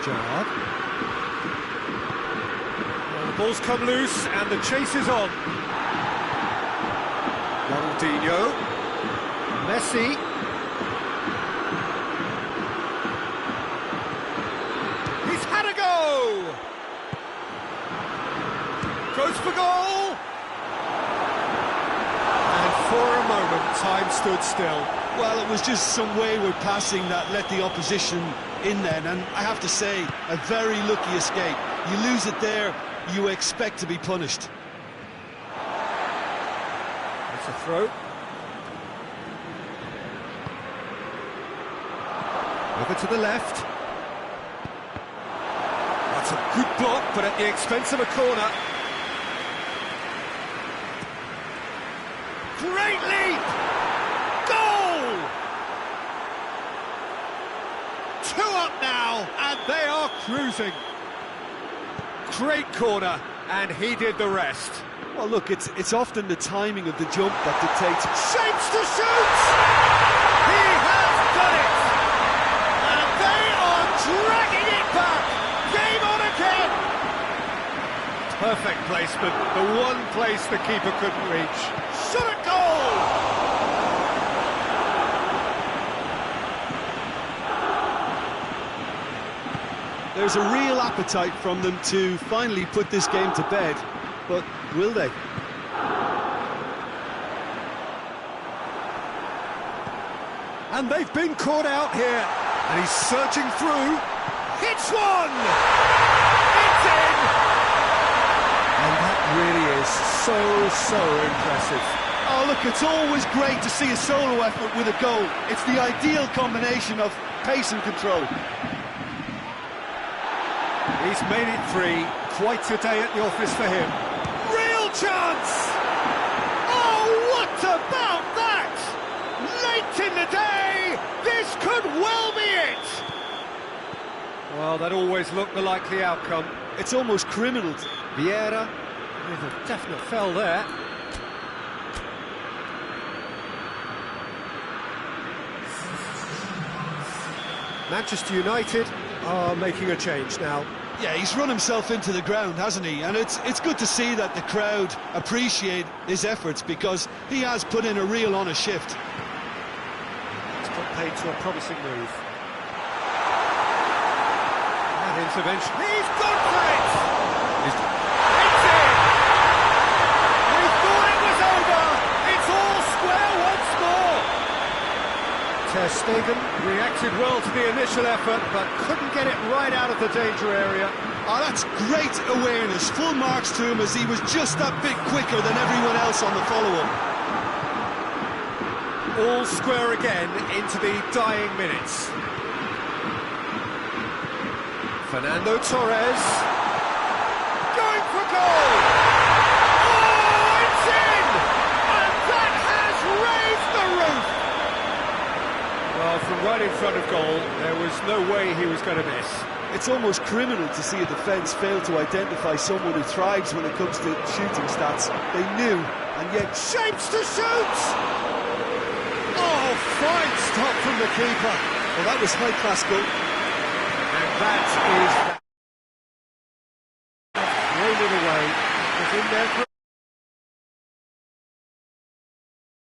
Gerrard. Well, the ball's come loose and the chase is on. Ronaldinho. Messi. He's had a go! Goes for goal! And for a moment, time stood still. Well, it was just some wayward passing that let the opposition in then, and I have to say, a very lucky escape. You lose it there, you expect to be punished. That's a throw. Over to the left. That's a good block, but at the expense of a corner. Great leap! Goal! 2 up now, and they are cruising. Great corner, and he did the rest. Well, look, it's often the timing of the jump that dictates. Shapes to shoot! He has done it! And they are dragging it back! Game on again! Perfect placement, the one place the keeper couldn't reach. Shot at goal! There's a real appetite from them to finally put this game to bed, but will they? And they've been caught out here, and he's searching through. Hits one! It's in! And that really is so impressive. Oh, look, it's always great to see a solo effort with a goal. It's the ideal combination of pace and control. He's made it 3. Quite a day at the office for him. Real chance! Oh, what about that? Late in the day, this could well be it! Well, that always looked the likely outcome. It's almost criminal. Vieira with a definite foul there. Manchester United are making a change now. Yeah, he's run himself into the ground, hasn't he? And it's good to see that the crowd appreciate his efforts, because he has put in a real honest shift. It's got paid to a promising move. That intervention. He's gone for it! It's in! We thought it was over! It's all square once more! Ter Stegen reacted well to the initial effort, but couldn't get it right out of the danger area. Oh, that's great awareness. Full marks to him, as he was just that bit quicker than everyone else on the follow-up. All square again into the dying minutes. Fernando Torres. Going for goal! Oh, it's in! And that has raised the roof! Well, from right in front of goal, there was no way he was going to miss. It's almost criminal to see a defence fail to identify someone who thrives when it comes to shooting stats. They knew, and yet... Shapes to shoot! Oh, fine stop from the keeper. Well, that was high-class goal. And that is... thrown it away. It was in there for...